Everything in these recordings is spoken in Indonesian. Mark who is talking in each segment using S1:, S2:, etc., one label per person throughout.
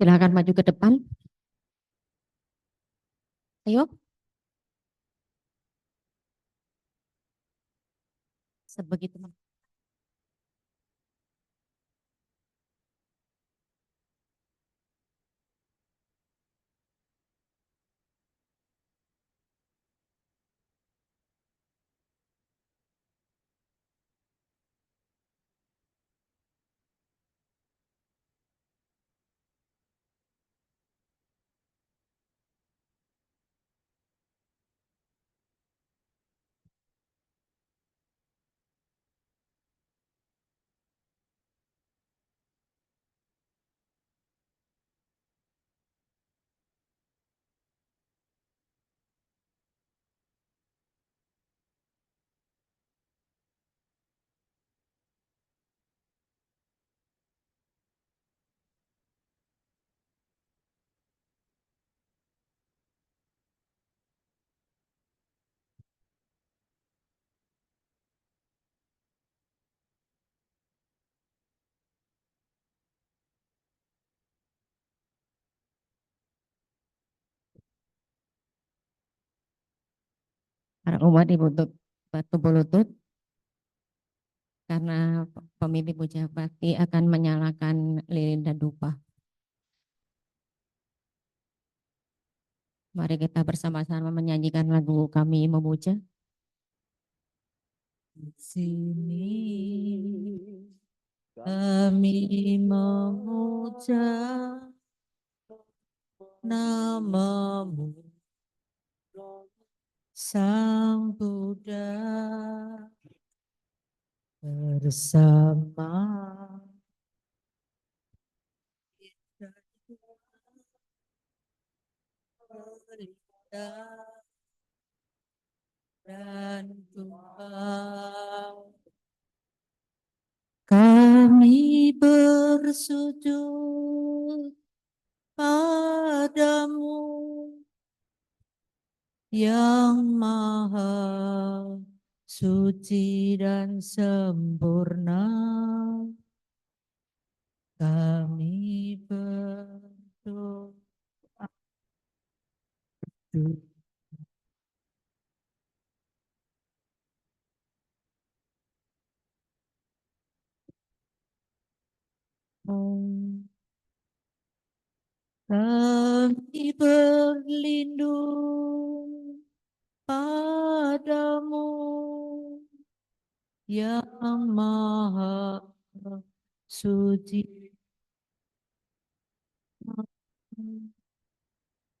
S1: Silakan maju ke depan. Ayo, sebegitu. Para umat dibutuh batu berlutut karena pemimpin puja bakti akan menyalakan lilin dan dupa. Mari kita bersama-sama menyanyikan lagu Kami Memuja. Di sini kami memuja namamu, Sang Buddha, bersama dan Tuhan. Kami bersujud padamu yang maha suci dan sempurna. Kami berdoa. Kami berlindung padamu yang maha suci.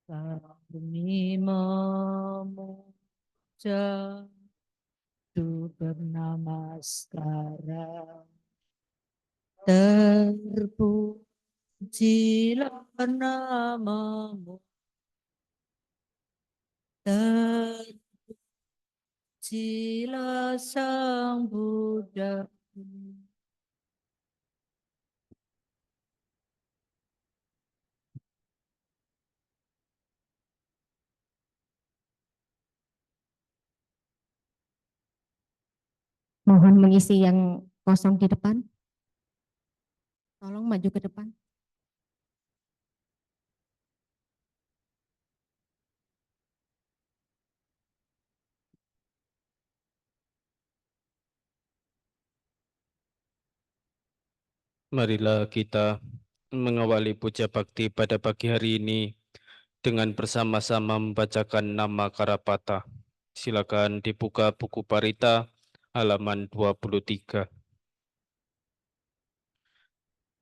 S1: Kami memuja tu bernama sekarang. Terpujilah namamu, terpujilah Sang Buddha. Mohon mengisi yang kosong di depan. Tolong maju ke depan.
S2: Marilah kita mengawali puja bakti pada pagi hari ini dengan bersama-sama membacakan nama Karapata. Silakan dibuka buku Parita halaman 23.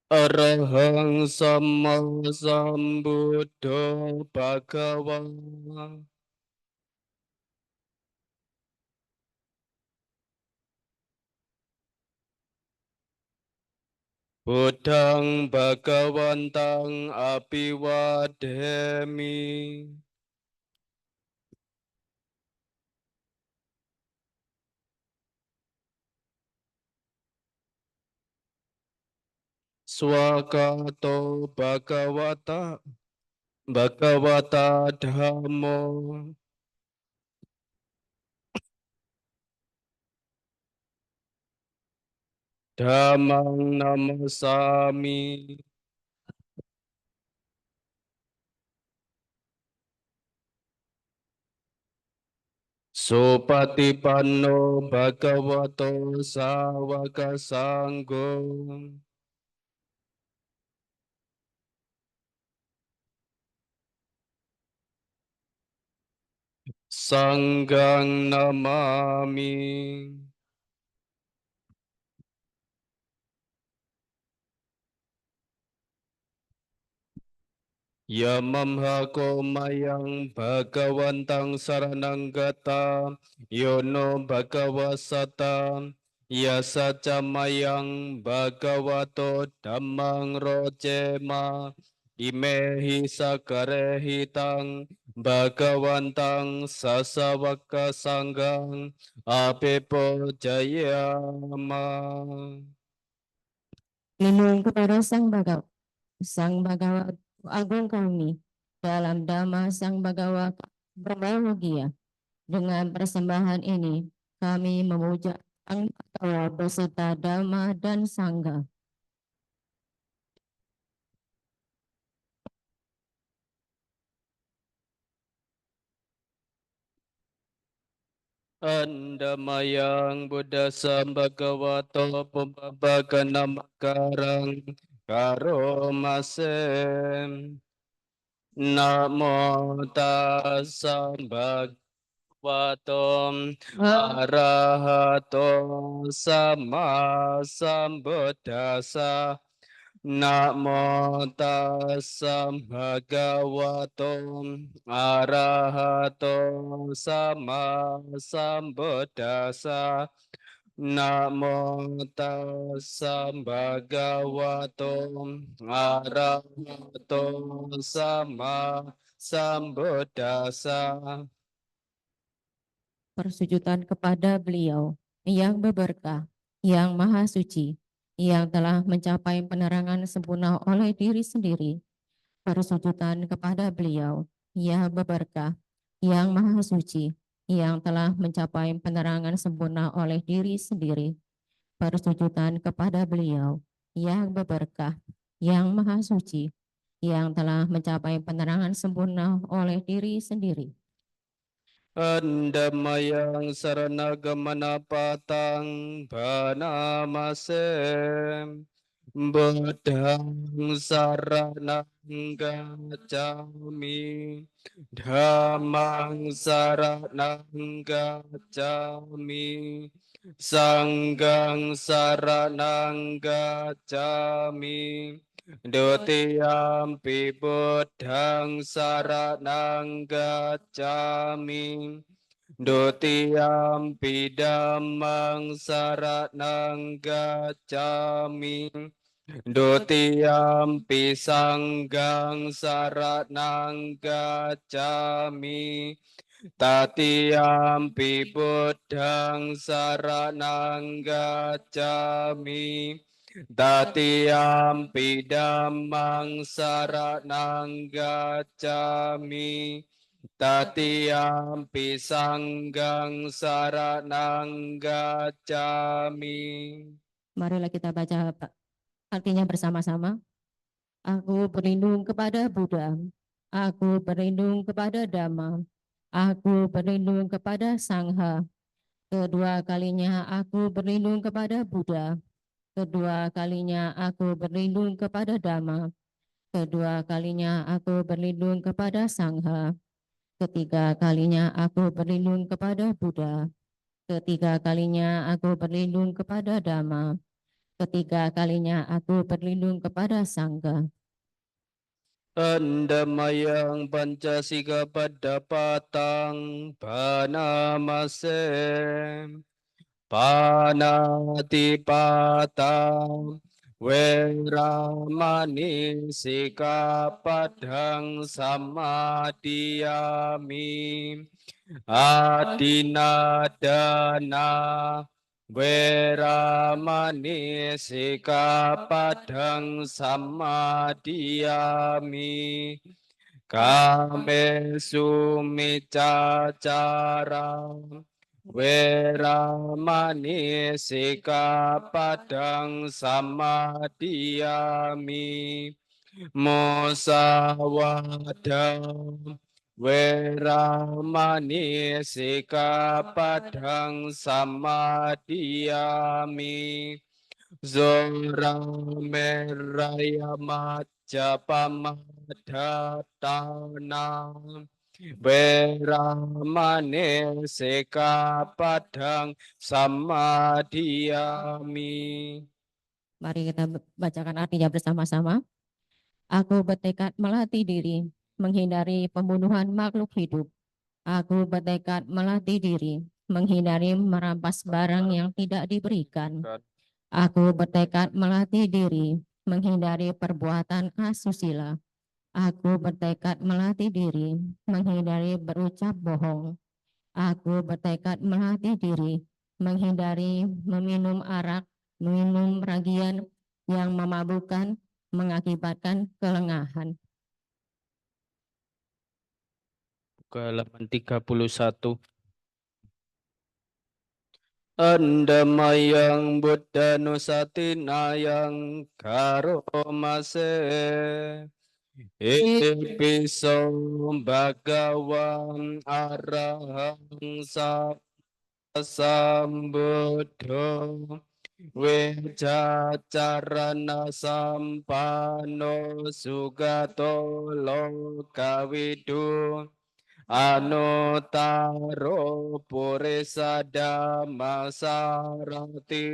S2: Arahang Sama Sambuddho Bhagawa Buddhang Bhagawantang Abhiwadhemi. Swagato Bhagawata Dhammo Dhammang Namasami Supatipanno bhagavato sawaka sanggo. Sanggang namami. Yamamhako mayang bhagawantang saranang gata yono bhagawasata yasaca mayang bhagavato dhammang rojema imehi sakarehitang bhagawantang sasawaka sanggang apepo jayama.
S1: Lindung kepada Sang Bagawa Agung kami dalam Dhamma Sang Bagawa berbahagia. Dengan persembahan ini kami memuja Sang Bagawa beserta Dhamma dan Sangha.
S2: Andamayang Buddha Sambhagavato Pumbabhagana Makarang Karo Masem Namo Tassa Bhagavato Arahato Sama Sambuddhassa Namo tassa bhagavato arahato sama sambuddhassa. Namo tassa bhagavato arahato sama sambuddhassa.
S1: Persujudan kepada beliau yang berberkah, yang maha suci, yang telah mencapai penerangan sempurna oleh diri sendiri. Persujudan kepada beliau yang berberkah, yang maha suci, yang telah mencapai penerangan sempurna oleh diri sendiri. Persujudan kepada beliau yang berberkah, yang maha suci, yang telah mencapai penerangan sempurna oleh diri sendiri.
S2: Andamayang saranagamana patang banamasem Buddhang saranang gacchami Dhammang saranang gacchami Sanggang saranang gacchami Dutiyampi buddhang saranang gacchami Dutiyampi dhammang saranang gacchami Dutiyampi sanggang saranang gacchami Tatiyampi buddhang saranang gacchami Tatiyampi dhammang saranang gacchami Tatiyampi sanggang saranang gacchami.
S1: Marilah kita baca artinya bersama-sama. Aku berlindung kepada Buddha, aku berlindung kepada Dhamma, aku berlindung kepada Sangha. Kedua kalinya aku berlindung kepada Buddha, kedua kalinya aku berlindung kepada Dhamma, kedua kalinya aku berlindung kepada Sangha, ketiga kalinya aku berlindung kepada Buddha, ketiga kalinya aku berlindung kepada Dhamma, ketiga kalinya aku berlindung kepada Sangha.
S2: Andamayang pancasika padapatang banamasem Panatipatang Weramani Sikapadang Samadiyami Adinadana Weramani Sikapadang Samadiyami Kamesu Micacara Weramani Sikapadang Samadiyami Musawadah Weramani Sikapadang Samadiyami Zora Meraya Majapamadhatana Weramani Sikapadang Samadiyami.
S1: Mari kita bacakan artinya bersama-sama. Aku bertekad melatih diri, menghindari pembunuhan makhluk hidup. Aku bertekad melatih diri, menghindari merampas barang yang tidak diberikan. Aku bertekad melatih diri, menghindari perbuatan asusila. Aku bertekad melatih diri, menghindari berucap bohong. Aku bertekad melatih diri, menghindari meminum arak, minum ragian yang memabukkan, mengakibatkan kelengahan.
S2: Buka halaman 31. Andamayang Buddha Nusatinayang Karomase Ipiso Bhagawan Arahang Sambuddho Wejacarana Sampano Sugato Lokawidu Anutaro Purisa Dhammasarati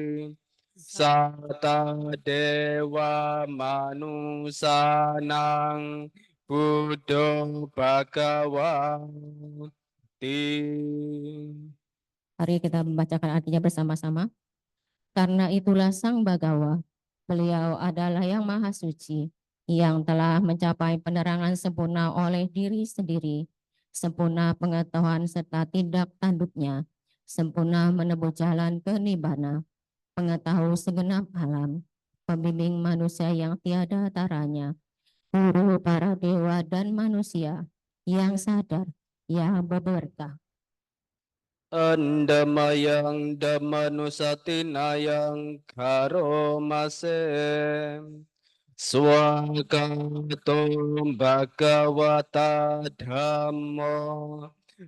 S2: Sata Dewa Manusanang Buddho Bhagawati.
S1: Mari kita membacakan artinya bersama-sama. Karena itulah Sang Bagawa, beliau adalah yang maha suci, yang telah mencapai penerangan sempurna oleh diri sendiri, sempurna pengetahuan serta tindak tanduknya, sempurna menebus jalan ke nibbana, pengetahui segenap alam, pembimbing manusia yang tiada taranya, guru para dewa dan manusia, yang sadar, yang berberkah.
S2: Andamayang Dhammanusatinayang Karomase Swagato Bhagavata Dhammo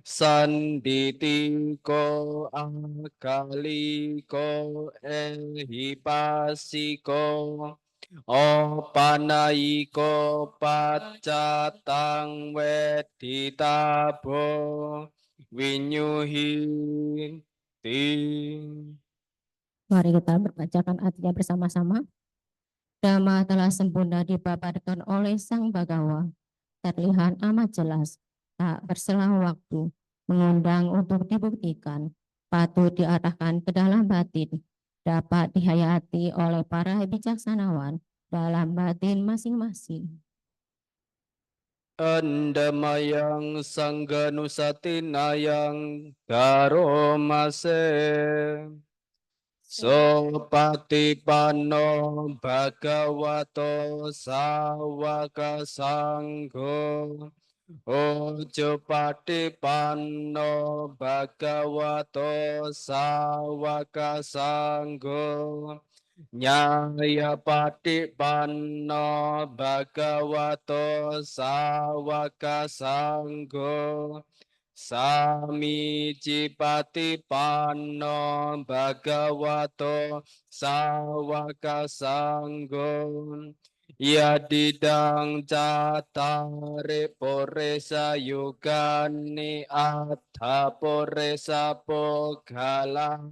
S2: Sanditiko Akaliko Ehipasiko Opanayiko Pacatang Weditabo Winyuhin Ting.
S1: Mari kita membacakan artinya bersama-sama. Dhamma telah sempurna dipaparkan oleh Sang Bagawa, terlihat amat jelas, tak berselang waktu, mengundang untuk dibuktikan, patut diarahkan ke dalam batin, dapat dihayati oleh para bijaksanawan dalam batin masing-masing.
S2: Andamayang Sangganusatinayang Karomase Sopatipano Bhagavato Sawaka Sangho Ojo Patipano Bhagavato Sawaka Sangho Nyaya Patipano Bhagavato Sawaka Sangho Sami Patipano Bhagavato Sawaka Sangho Yadidang Catare Poresa Yugani Atha Poresa Pogala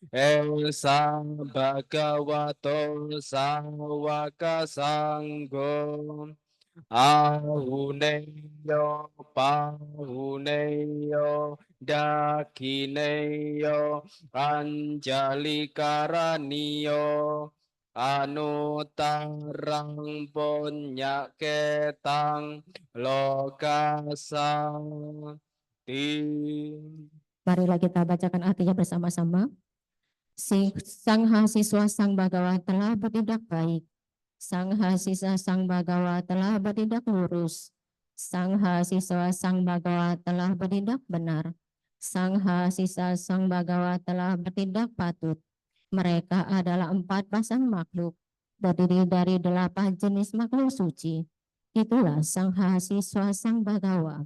S2: Esa Bhagavato Sawaka Sangho Ahuneyo Pahuneyo Dakineyo Anjali Karaniyo Anutarang Punyaketang Lokasati.
S1: Marilah kita bacakan artinya bersama-sama. Sang Mahasiswa Sang Bagawa telah bertindak baik. Sang Mahasiswa Sang Bagawa telah bertindak lurus. Sang Mahasiswa Sang Bagawa telah bertindak benar. Sang Mahasiswa Sang Bagawa telah bertindak patut. Mereka adalah 4 pasang makhluk, terdiri dari 8 jenis makhluk suci. Itulah Sang Mahasiswa Sang Bagawa.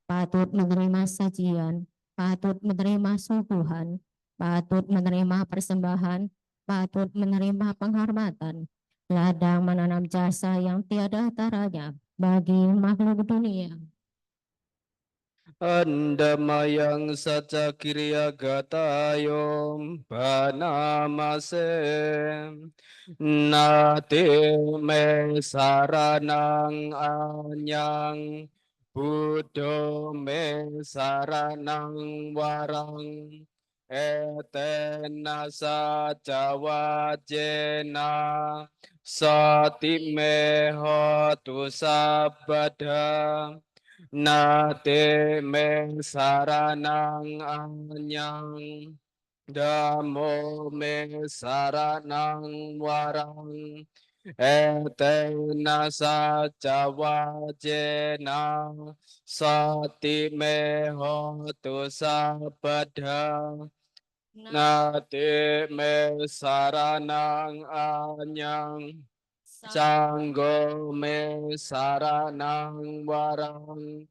S1: patut menerima sajian, patut menerima suguhan, patut menerima persembahan, patut menerima penghormatan, ladang menanam jasa yang tiada taranya bagi makhluk dunia.
S2: Andamayang saca kiriya gatayom banamasem nate me saranang anyang Buddho me saranang warang etena saca wajena sati me hotu sabada Nate me saranang anyang Damo me saranang warang Etena saca wajena Sati me hotu sabada Nate me saranang anyang Sanggo me saranang warang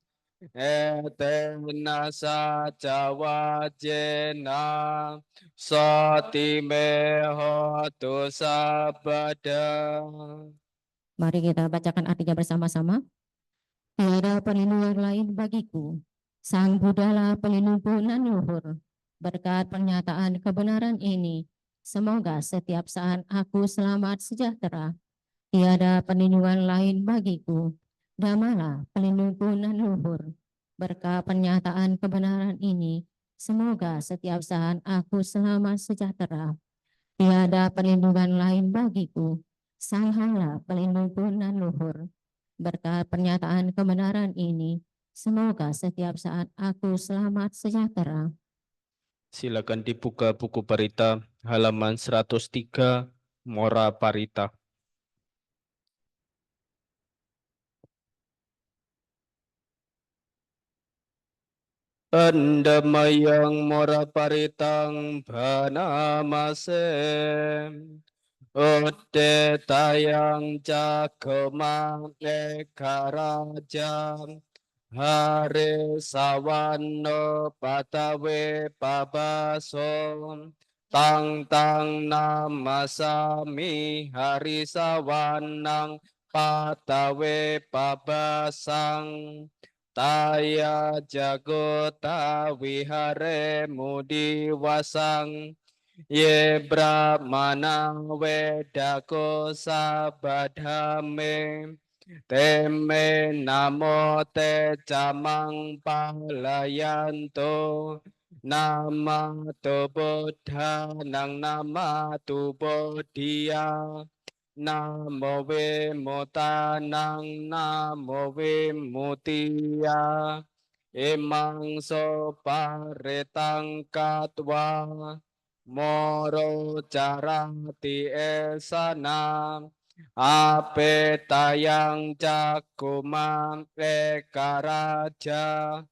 S2: Etena saca wajena Sati me hotu sabada.
S1: Mari kita bacakan artinya bersama-sama. Tiada perlindungan lain bagiku. Sang Buddhalah pelindungku nan luhur. Berkat pernyataan kebenaran ini, semoga setiap saat aku selamat sejahtera. Tiada perlindungan lain bagiku. Dhammalah pelindungku nan luhur. Berkat pernyataan kebenaran ini, semoga setiap saat aku selamat sejahtera. Tiada perlindungan lain bagiku. Sanghalah pelindungku nan luhur. Berkat pernyataan kebenaran ini, semoga setiap saat aku selamat sejahtera.
S2: Silakan dibuka buku Parita halaman 103 Mora Parita. Andamayang Mora Paritang Banamasem Ode tayang jagemang ekarajang Hare sawanno patawe pabason Tang tang namasami hari sawanang patawe pabasang Taya jagota wihare mudi wasang Ye brahmana vedako sabadhame Teme namo te camang palayanto Nama tu Buddha nang nama tu Bodhiya Namo Vimutanang Namo Vimutiya Imang so paretang katwa Moro carati esana Ape tayang cakumang ekaraja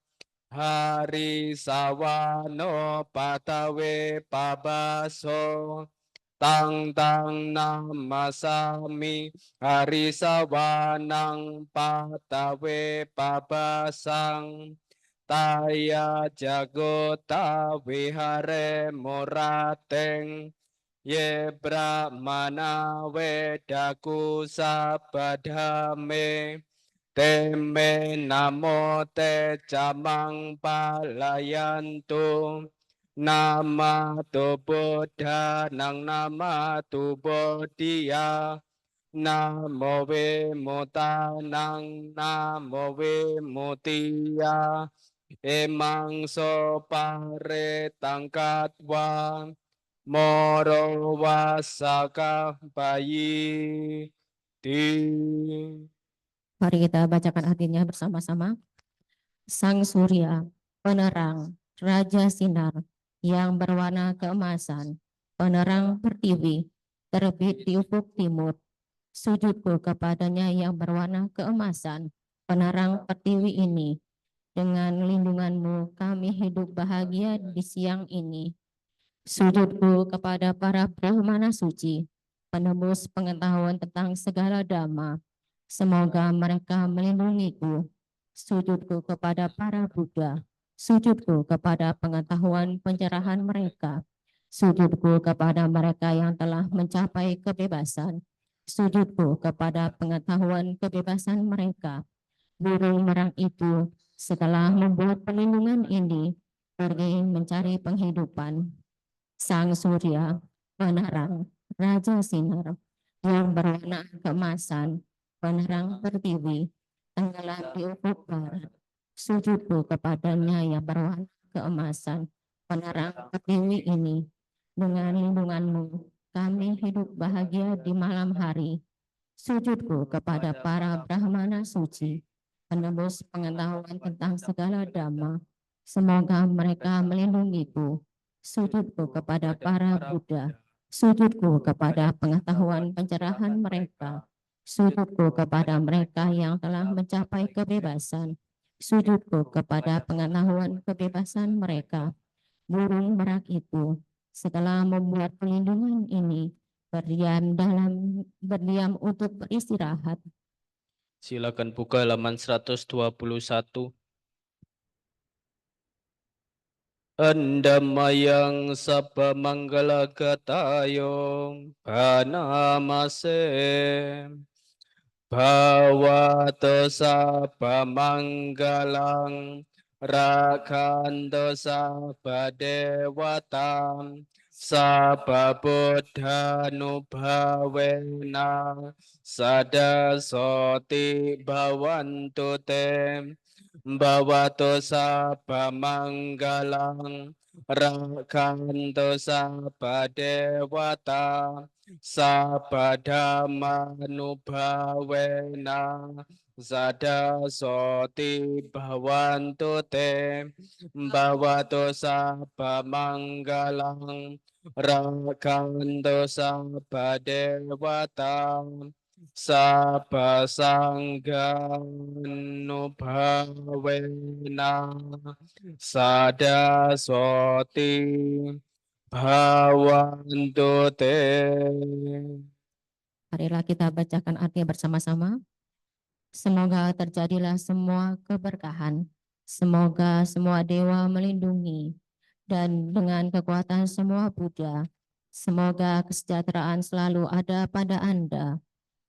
S2: Hari sawano patawe pabaso Tang tang namasami hari sawanang patawe pabasang Taya jagota wihare morateng Ye brahmana vedaku sabadhame Teme namo te camang palayantu Nama tu Buddha nang nama tu Bodhiya Namo Vimutanang Namo Vimutiya Emang so paretang katwa Moro wasaka bayi
S1: Mari kita bacakan artinya bersama-sama. Sang Surya, penerang, Raja Sinar, yang berwarna keemasan, penerang pertiwi, terbit di ufuk timur. Sujudku kepadanya yang berwarna keemasan, penerang pertiwi ini. Dengan lindunganmu kami hidup bahagia di siang ini. Sujudku kepada para brahmana suci, penembus pengetahuan tentang segala dhamma. Semoga mereka melindungiku. Sujudku kepada para Buddha. Sujudku kepada pengetahuan pencerahan mereka. Sujudku kepada mereka yang telah mencapai kebebasan. Sujudku kepada pengetahuan kebebasan mereka. Burung merak itu setelah membuat perlindungan ini pergi mencari penghidupan. Sang Surya, penerang, Raja Sinar, yang berwarna keemasan, penerang pertiwi, tenggelam di ufuk barat. Sujudku kepadanya yang berwarna keemasan, penerang pertiwi ini. Dengan lindunganmu, kami hidup bahagia di malam hari. Sujudku kepada para Brahmana suci, penebus pengetahuan tentang segala dhamma. Semoga mereka melindungiku. Sujudku kepada para Buddha. Sujudku kepada pengetahuan pencerahan mereka. Sujudku kepada mereka yang telah mencapai kebebasan. Sujudku kepada pengetahuan kebebasan mereka. Burung merak itu setelah membuat pelindungan ini berdiam untuk beristirahat.
S2: Silakan buka halaman 121. Andamayang sabba manggala gatayong panamase bhavato sabba manggalang rakhanto sabba dewatam sabba buddhanubhavena sada soti bhavantu te Bhavato sabba manggalang rakhanto sabba dewata sabba dhammanubhavena sada soti bhavantu te Bhavato sabba manggalang rakhanto sabba dewata Sapa sanggannubhavena sada soti bhavantu te.
S1: Marilah kita bacakan artinya bersama-sama. Semoga terjadilah semua keberkahan. Semoga semua dewa melindungi dan dengan kekuatan semua Buddha. Semoga kesejahteraan selalu ada pada Anda.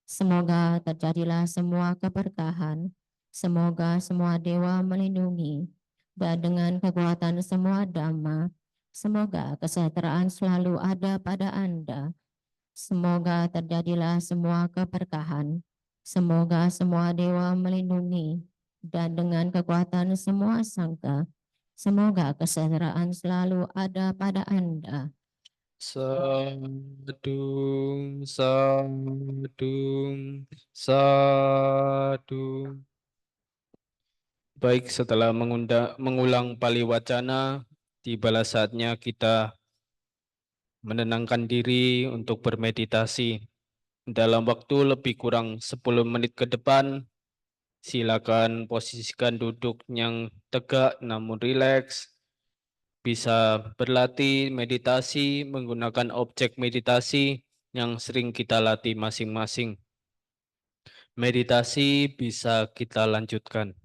S1: Semoga terjadilah semua keberkahan. Semoga semua dewa melindungi dan dengan kekuatan semua dhamma. Semoga kesejahteraan selalu ada pada Anda. Semoga terjadilah semua keberkahan. Semoga semua dewa melindungi dan dengan kekuatan semua sangka. Semoga kesejahteraan selalu ada pada Anda.
S2: Sadu, sadu, sadu. Baik, setelah mengulang pali wacana, tibalah saatnya kita menenangkan diri untuk bermeditasi. Dalam waktu lebih kurang 10 menit ke depan, silakan posisikan duduk yang tegak namun rileks. Bisa berlatih meditasi menggunakan objek meditasi yang sering kita latih masing-masing. Meditasi bisa kita lanjutkan.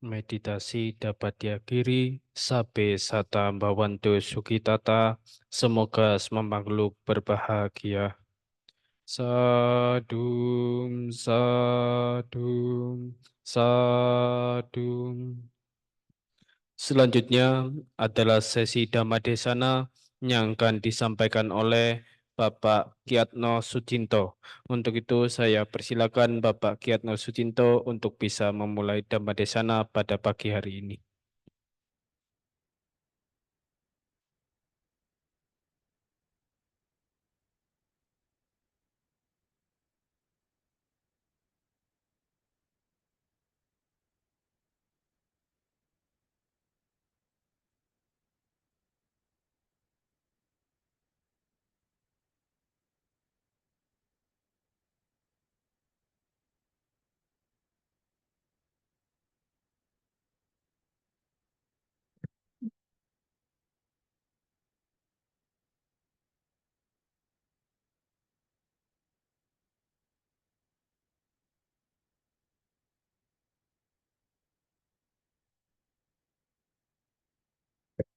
S2: Meditasi dapat diakhiri. Sabe sata bawantu sukitata. Semoga makhluk berbahagia. Sadum, sadum, sadum. Selanjutnya adalah sesi Dhammadesana yang akan disampaikan oleh Bapak Kiatno Sucinto. Untuk itu saya persilakan Bapak Kiatno Sucinto untuk bisa memulai Dhammadesana pada pagi hari ini.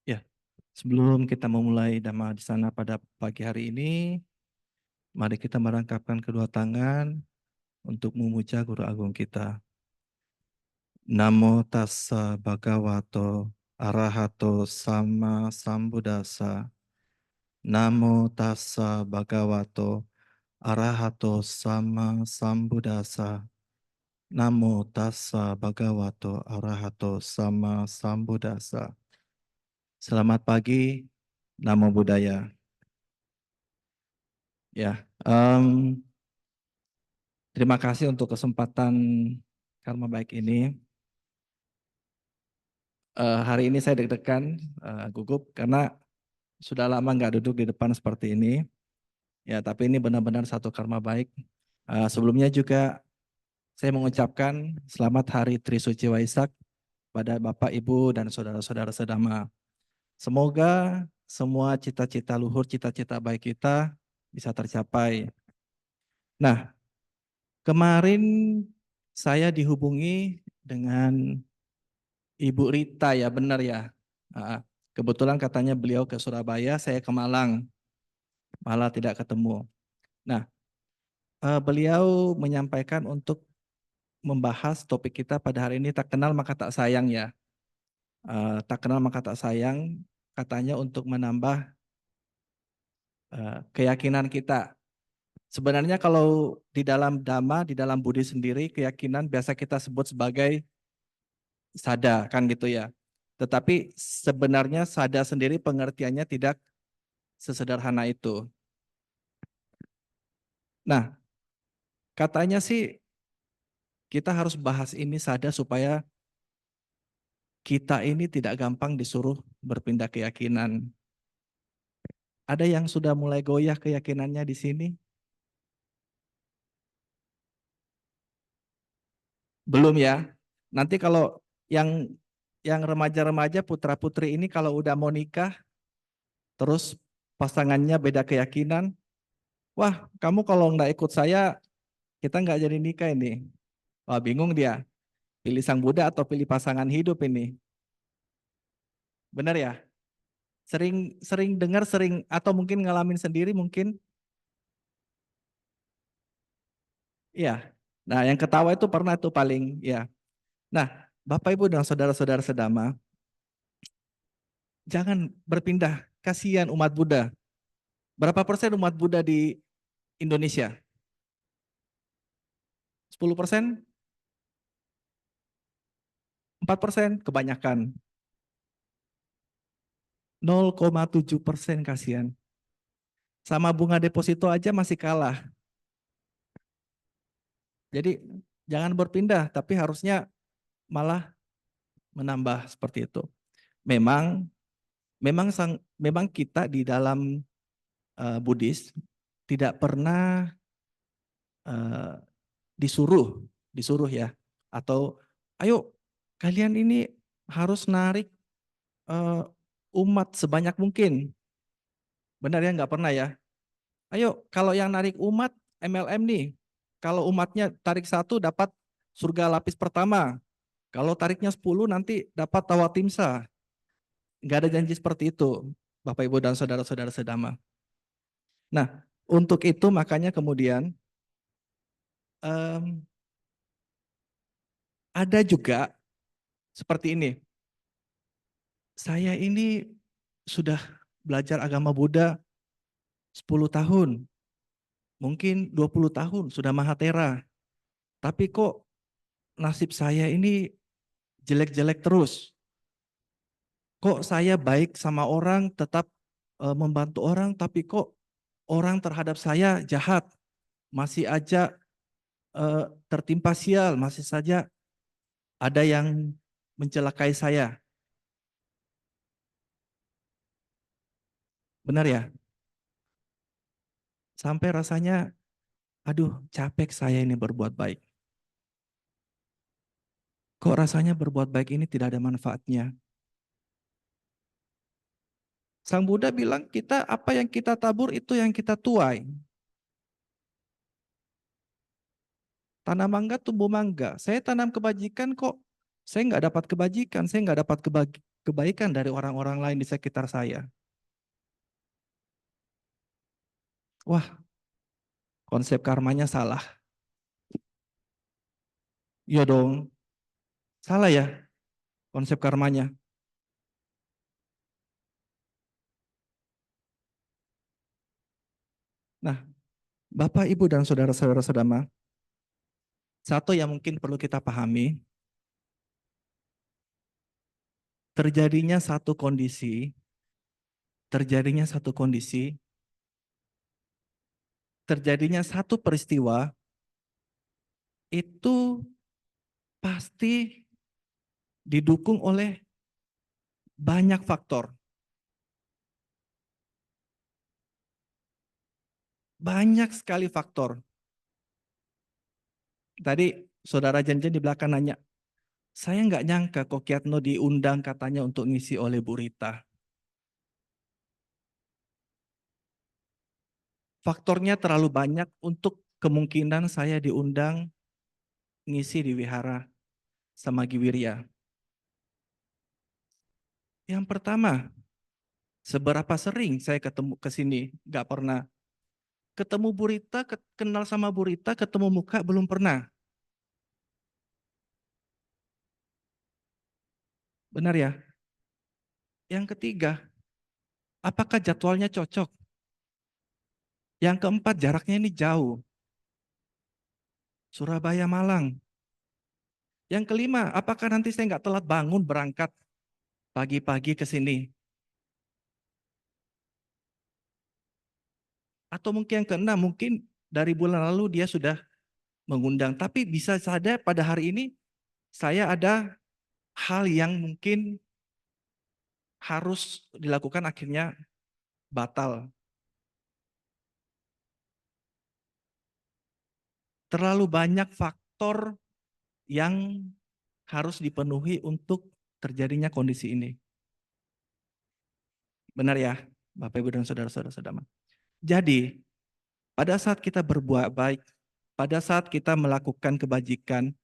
S3: Ya, sebelum kita memulai Dhamma di sana pada pagi hari ini, mari kita merangkapkan kedua tangan untuk memuja Guru Agung kita. Namo tassa bhagavato arahato sama sambuddhassa. Namo tassa bhagavato arahato sama sambuddhassa. Namo tassa bhagavato arahato sama sambuddhassa. Selamat pagi, Namo Buddhaya. Ya, terima kasih untuk kesempatan karma baik ini. Hari ini saya deg-degan, gugup karena sudah lama nggak duduk di depan seperti ini. Ya, tapi ini benar-benar satu karma baik. Sebelumnya juga saya mengucapkan selamat Hari Trisuci Waisak pada Bapak, Ibu, dan saudara-saudara sedama. Semoga semua cita-cita luhur, cita-cita baik kita bisa tercapai. Nah, kemarin saya dihubungi dengan Ibu Rita, ya benar ya. Kebetulan katanya beliau ke Surabaya, saya ke Malang, malah tidak ketemu. Nah, beliau menyampaikan untuk membahas topik kita pada hari ini, tak kenal maka tak sayang ya. Tak kenal maka tak sayang, katanya untuk menambah keyakinan kita. Sebenarnya kalau di dalam Dhamma, di dalam Budi sendiri, keyakinan biasa kita sebut sebagai sada, kan gitu ya. Tetapi sebenarnya sada sendiri pengertiannya tidak sesederhana itu. Nah, katanya sih kita harus bahas ini sada supaya kita ini tidak gampang disuruh berpindah keyakinan. Ada yang sudah mulai goyah keyakinannya di sini? Belum ya. Nanti kalau yang remaja-remaja putra-putri ini kalau udah mau nikah, terus pasangannya beda keyakinan, wah kamu kalau nggak ikut saya, kita nggak jadi nikah ini. Wah bingung dia, pilih sang Buddha atau pilih pasangan hidup ini. Benar ya? Sering sering dengar, sering atau mungkin ngalamin sendiri mungkin. Iya. Nah, yang ketawa itu pernah tuh paling ya. Nah, Bapak Ibu dan saudara-saudara sedama, jangan berpindah. Kasihan umat Buddha. Berapa persen umat Buddha di Indonesia? 10%? 4%? Kebanyakan. 0,7% kasihan. Sama bunga deposito aja masih kalah. Jadi jangan berpindah, tapi harusnya malah menambah seperti itu. Memang memang kita di dalam Buddhis tidak pernah disuruh ya, atau ayo kalian ini harus narik umat sebanyak mungkin. Benar ya, nggak pernah ya. Ayo kalau yang narik umat MLM nih, kalau umatnya tarik satu dapat surga lapis pertama. Kalau tariknya 10 nanti dapat tawa timsa. Nggak ada janji seperti itu, Bapak Ibu dan saudara-saudara sedama. Nah, untuk itu makanya kemudian ada juga seperti ini. Saya ini sudah belajar agama Buddha 10 tahun, mungkin 20 tahun, sudah mahatera. Tapi kok nasib saya ini jelek-jelek terus. Kok saya baik sama orang, tetap membantu orang, tapi kok orang terhadap saya jahat. Masih aja tertimpa sial, masih saja ada yang mencelakai saya. Benar ya? Sampai rasanya, aduh capek saya ini berbuat baik. Kok rasanya berbuat baik ini tidak ada manfaatnya? Sang Buddha bilang kita apa yang kita tabur itu yang kita tuai. Tanam mangga tumbuh mangga. Saya tanam kebajikan kok saya nggak dapat kebajikan, saya nggak dapat kebaikan dari orang-orang lain di sekitar saya. Wah, konsep karmanya salah. Iya dong, salah ya konsep karmanya. Nah, Bapak, Ibu, dan saudara-saudara sedama, satu yang mungkin perlu kita pahami, terjadinya satu kondisi, terjadinya satu peristiwa, itu pasti didukung oleh banyak faktor. Banyak sekali faktor. Tadi saudara Janjen di belakang nanya, saya nggak nyangka kok Kiatno diundang katanya untuk ngisi oleh Bu Rita. Faktornya terlalu banyak untuk kemungkinan saya diundang ngisi di Wihara Samagi Wirya. Yang pertama, seberapa sering saya ketemu ke sini? Nggak pernah. Ketemu Bu Rita, kenal sama Bu Rita, ketemu muka belum pernah. Benar ya? Yang ketiga, apakah jadwalnya cocok? Yang keempat, jaraknya ini jauh. Surabaya, Malang. Yang kelima, apakah nanti saya nggak telat bangun berangkat pagi-pagi ke sini? Atau mungkin yang keenam, mungkin dari bulan lalu dia sudah mengundang. Tapi bisa saja pada hari ini saya ada hal yang mungkin harus dilakukan akhirnya batal. Terlalu banyak faktor yang harus dipenuhi untuk terjadinya kondisi ini. Benar ya, Bapak Ibu dan saudara-saudara sedama. Jadi, pada saat kita berbuat baik, pada saat kita melakukan kebajikan,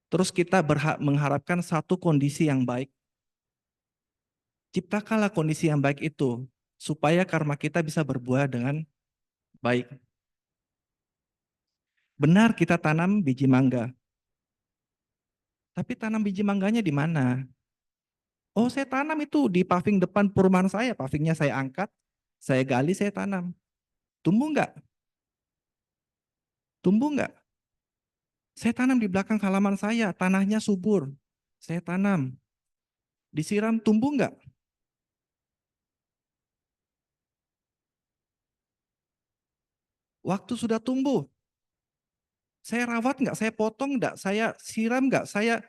S3: terus kita mengharapkan satu kondisi yang baik, ciptakanlah kondisi yang baik itu, supaya karma kita bisa berbuah dengan baik. Benar kita tanam biji mangga, tapi tanam biji mangganya di mana? Oh, saya tanam itu di paving depan perumahan saya, pavingnya saya angkat, saya gali, saya tanam. Tumbuh enggak? Tumbuh enggak? Saya tanam di belakang halaman saya, tanahnya subur. Saya tanam. Disiram, tumbuh enggak? Waktu sudah tumbuh, saya rawat enggak? Saya potong enggak? Saya siram enggak? Saya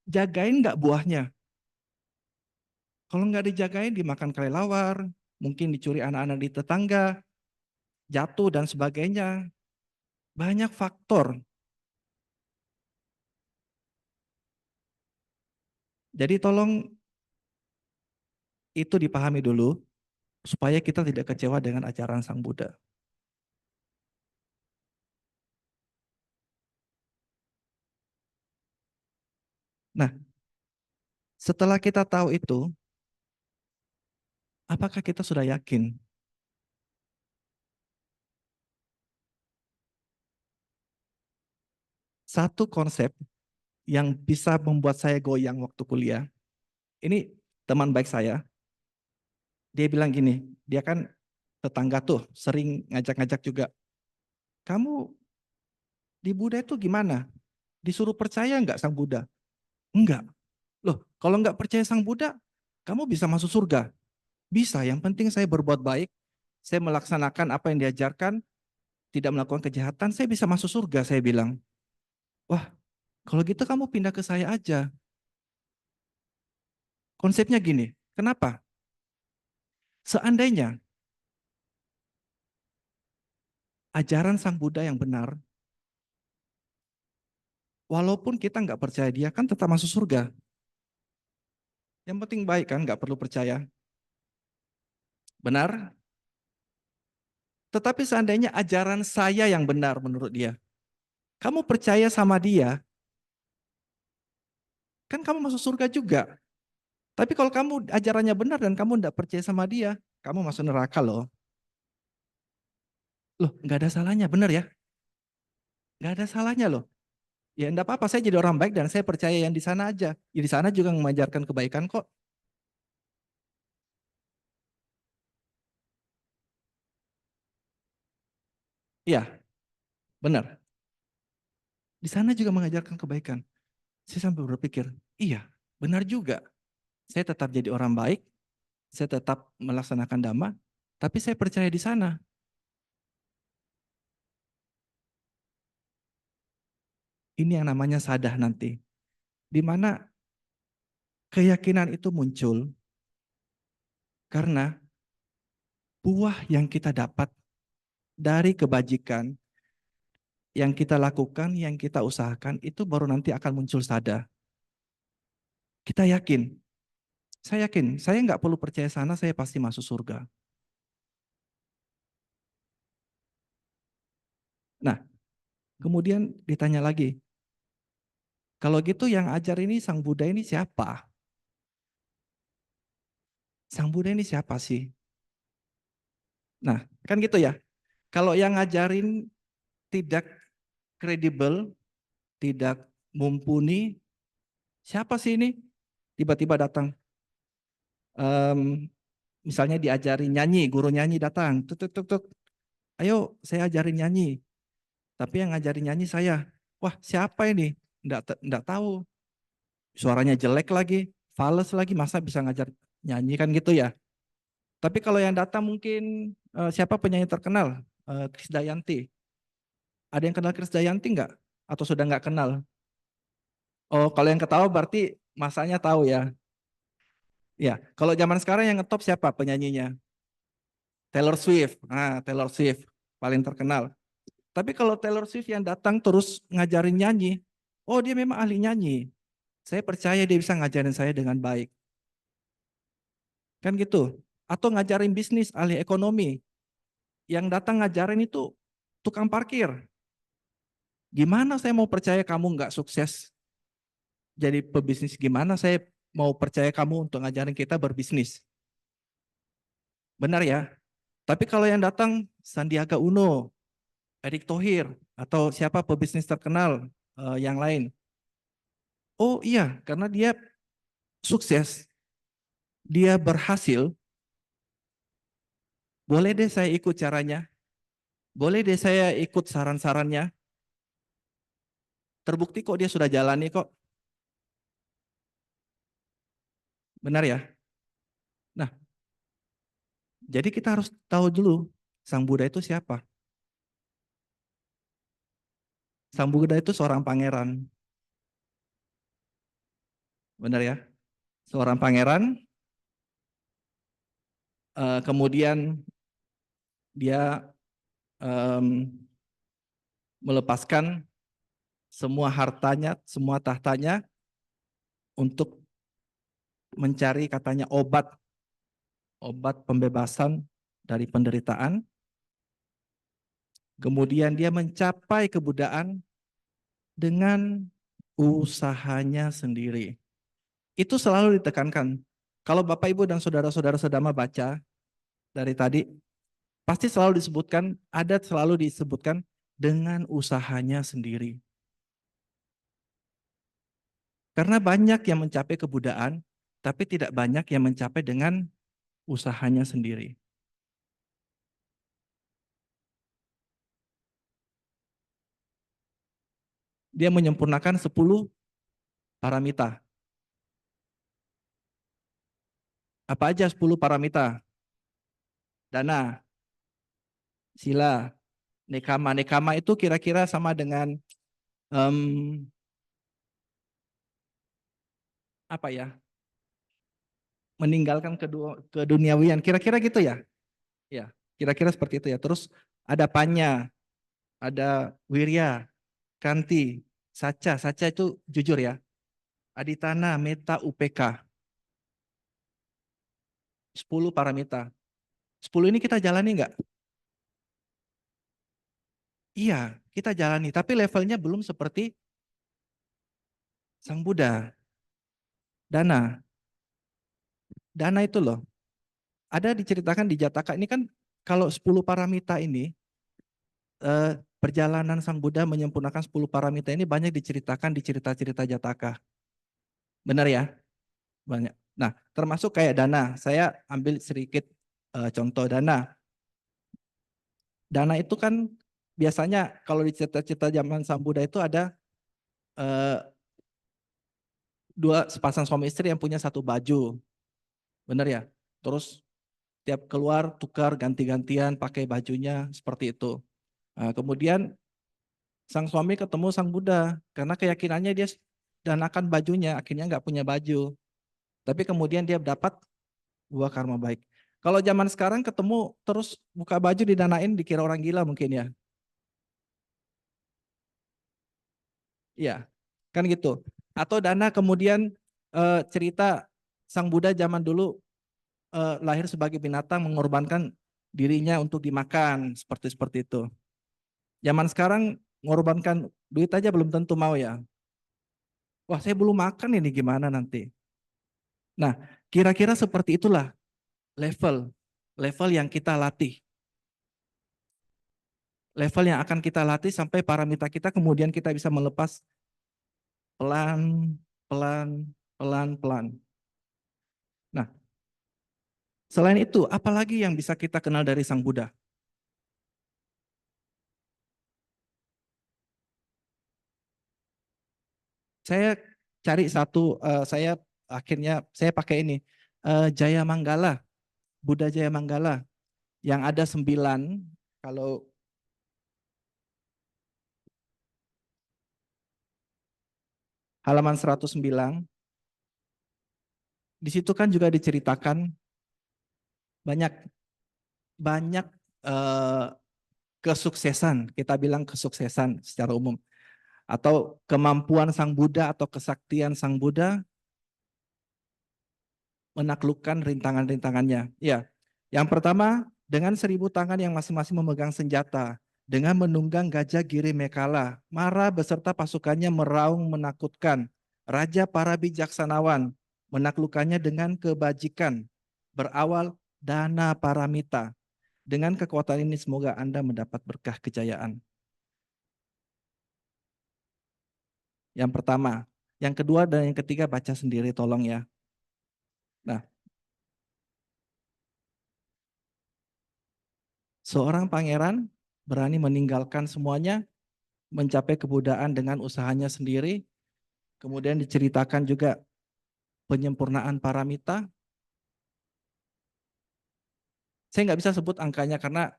S3: jagain enggak buahnya? Kalau enggak dijagain, dimakan kelelawar, mungkin dicuri anak-anak di tetangga, jatuh dan sebagainya. Banyak faktor. Jadi tolong itu dipahami dulu, supaya kita tidak kecewa dengan ajaran Sang Buddha. Nah, setelah kita tahu itu, apakah kita sudah yakin? Satu konsep yang bisa membuat saya goyang waktu kuliah, ini teman baik saya, dia bilang gini, dia kan tetangga tuh, sering ngajak-ngajak juga. Kamu di Buddha itu gimana? Disuruh percaya nggak Sang Buddha? Enggak. Loh, kalau nggak percaya Sang Buddha, kamu bisa masuk surga? Bisa, yang penting saya berbuat baik, saya melaksanakan apa yang diajarkan, tidak melakukan kejahatan, saya bisa masuk surga, saya bilang. Wah, kalau gitu kamu pindah ke saya aja. Konsepnya gini, kenapa? Seandainya ajaran Sang Buddha yang benar, walaupun kita nggak percaya dia, kan tetap masuk surga. Yang penting baik kan, nggak perlu percaya. Benar? Tetapi seandainya ajaran saya yang benar menurut dia, kamu percaya sama dia, kan kamu masuk surga juga. Tapi kalau kamu ajarannya benar dan kamu tidak percaya sama dia, kamu masuk neraka loh. Loh, nggak ada salahnya, benar ya? Nggak ada salahnya loh. Ya enggak apa-apa, saya jadi orang baik dan saya percaya yang di sana aja. Ya, di sana juga mengajarkan kebaikan kok. Iya, benar. Di sana juga mengajarkan kebaikan. Saya sampai berpikir, iya, benar juga. Saya tetap jadi orang baik, saya tetap melaksanakan dhamma, tapi saya percaya di sana. Ini yang namanya sadah nanti. Di mana keyakinan itu muncul karena buah yang kita dapat dari kebajikan yang kita lakukan, yang kita usahakan, itu baru nanti akan muncul sadah. Kita yakin, saya nggak perlu percaya sana, saya pasti masuk surga. Nah, kemudian ditanya lagi, kalau gitu yang ajar ini Sang Buddha ini siapa? Sang Buddha ini siapa sih? Nah, kan gitu ya. Kalau yang ngajarin tidak kredibel, tidak mumpuni, siapa sih ini? Tiba-tiba datang. Misalnya diajari nyanyi, guru nyanyi datang. Tuk, tuk, tuk, tuk. Ayo saya ajarin nyanyi. Tapi yang ngajarin nyanyi saya. Wah, siapa ini? Enggak tahu. Suaranya jelek lagi, fales lagi, masa bisa ngajar nyanyi kan gitu ya. Tapi kalau yang datang mungkin siapa penyanyi terkenal? Krisdayanti. Ada yang kenal Krisdayanti enggak? Atau sudah enggak kenal? Oh, kalau yang ketawa berarti masanya tahu ya. Ya, kalau zaman sekarang yang ngetop siapa penyanyinya? Taylor Swift. Nah, Taylor Swift paling terkenal. Tapi kalau Taylor Swift yang datang terus ngajarin nyanyi, oh dia memang ahli nyanyi. Saya percaya dia bisa ngajarin saya dengan baik. Kan gitu. Atau ngajarin bisnis, ahli ekonomi. Yang datang ngajarin itu tukang parkir. Gimana saya mau percaya kamu nggak sukses jadi pebisnis? Gimana saya mau percaya kamu untuk ngajarin kita berbisnis? Benar ya? Tapi kalau yang datang Sandiaga Uno, Erick Thohir, atau siapa pebisnis terkenal yang lain. Oh iya, karena dia sukses, dia berhasil, boleh deh saya ikut caranya, boleh deh saya ikut saran-sarannya. Terbukti kok dia sudah jalani kok. Benar ya? Nah, jadi kita harus tahu dulu Sang Buddha itu siapa. Sang Buddha itu seorang pangeran. Benar ya? Seorang pangeran, kemudian dia melepaskan semua hartanya, semua tahtanya untuk mencari katanya obat pembebasan dari penderitaan. Kemudian dia mencapai kebudaan dengan usahanya sendiri. Itu selalu ditekankan. Kalau Bapak Ibu dan saudara-saudara sedama baca dari tadi, pasti selalu disebutkan, selalu disebutkan dengan usahanya sendiri. Karena banyak yang mencapai kebudaan, tapi tidak banyak yang mencapai dengan usahanya sendiri. Dia menyempurnakan 10 paramita. Apa aja 10 paramita? Dana, sila, nekama. Nekama itu kira-kira sama dengan apa ya? Meninggalkan keduniawian. Kira-kira gitu ya? Ya, kira-kira seperti itu ya. Terus ada panya, ada wirya, kanti, saca. Saca itu jujur ya. Aditana, meta, upk. 10 paramita. 10 ini kita jalani enggak? Iya, kita jalani. Tapi levelnya belum seperti Sang Buddha. Dana. Dana itu loh. Ada diceritakan di Jataka. Ini kan kalau 10 paramita ini, perjalanan Sang Buddha menyempurnakan 10 paramita ini banyak diceritakan di cerita-cerita Jataka. Benar ya? Banyak. Nah, termasuk kayak dana. Saya ambil sedikit contoh dana. Dana itu kan biasanya kalau di cerita-cerita zaman Sang Buddha itu ada dua sepasang suami istri yang punya satu baju. Benar ya? Terus tiap keluar tukar ganti-gantian pakai bajunya seperti itu. Nah, kemudian sang suami ketemu Sang Buddha karena keyakinannya dia danakan bajunya, akhirnya nggak punya baju. Tapi kemudian dia dapat buah karma baik. Kalau zaman sekarang ketemu terus buka baju didanain dikira orang gila mungkin ya. Iya, kan gitu. Atau dana kemudian cerita Sang Buddha zaman dulu lahir sebagai binatang mengorbankan dirinya untuk dimakan seperti itu. Zaman sekarang mengorbankan duit aja belum tentu mau ya. Wah, saya belum makan ini gimana nanti. Nah, kira-kira seperti itulah level yang kita latih. Level yang akan kita latih sampai paramita kita kemudian kita bisa melepas pelan, pelan, pelan, pelan. Nah, selain itu, apalagi yang bisa kita kenal dari Sang Buddha? Saya cari satu, saya akhirnya saya pakai ini, Jaya Manggala, Buddha Jaya Manggala, yang ada 9, kalau halaman 109, di situ kan juga diceritakan banyak kesuksesan, kita bilang kesuksesan secara umum, atau kemampuan Sang Buddha atau kesaktian Sang Buddha menaklukkan rintangan-rintangannya. Ya, yang pertama dengan 1000 tangan yang masing-masing memegang senjata, dengan menunggang gajah Giri Mekala, Mara beserta pasukannya meraung menakutkan. Raja para bijaksanawan menaklukkannya dengan kebajikan. Berawal dana paramita. Dengan kekuatan ini semoga Anda mendapat berkah kejayaan. Yang pertama. Yang kedua dan yang ketiga baca sendiri tolong ya. Nah, seorang pangeran berani meninggalkan semuanya, mencapai kebudayaan dengan usahanya sendiri. Kemudian diceritakan juga penyempurnaan paramita. Saya nggak bisa sebut angkanya karena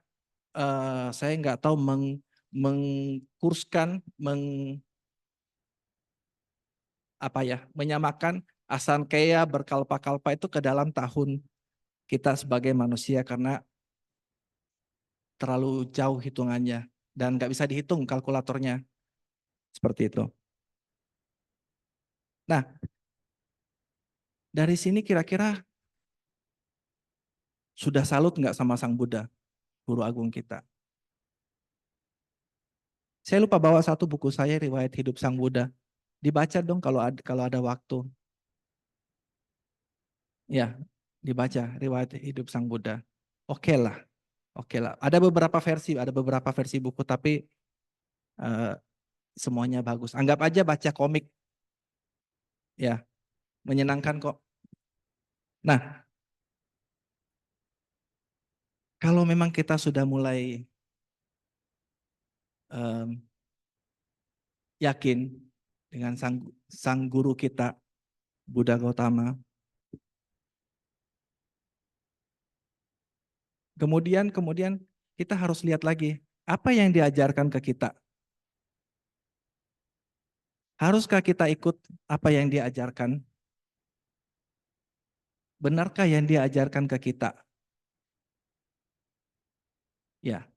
S3: saya nggak tahu mengkurskan, menyamakan asankaya berkalpa-kalpa itu ke dalam tahun kita sebagai manusia karena terlalu jauh hitungannya dan nggak bisa dihitung kalkulatornya seperti itu. Nah, dari sini kira-kira sudah salut nggak sama Sang Buddha, Guru Agung kita? Saya lupa bawa satu buku saya, Riwayat Hidup Sang Buddha. Dibaca dong kalau ada waktu. Ya, dibaca riwayat hidup Sang Buddha. Oke lah, oke lah. Ada beberapa versi buku, tapi eh, semuanya bagus. Anggap aja baca komik, ya, menyenangkan kok. Nah, kalau memang kita sudah mulai em, yakin dengan sang guru kita, Buddha Gautama, kemudian kita harus lihat lagi apa yang diajarkan ke kita. Haruskah kita ikut apa yang dia ajarkan? Benarkah yang dia ajarkan ke kita? Ya.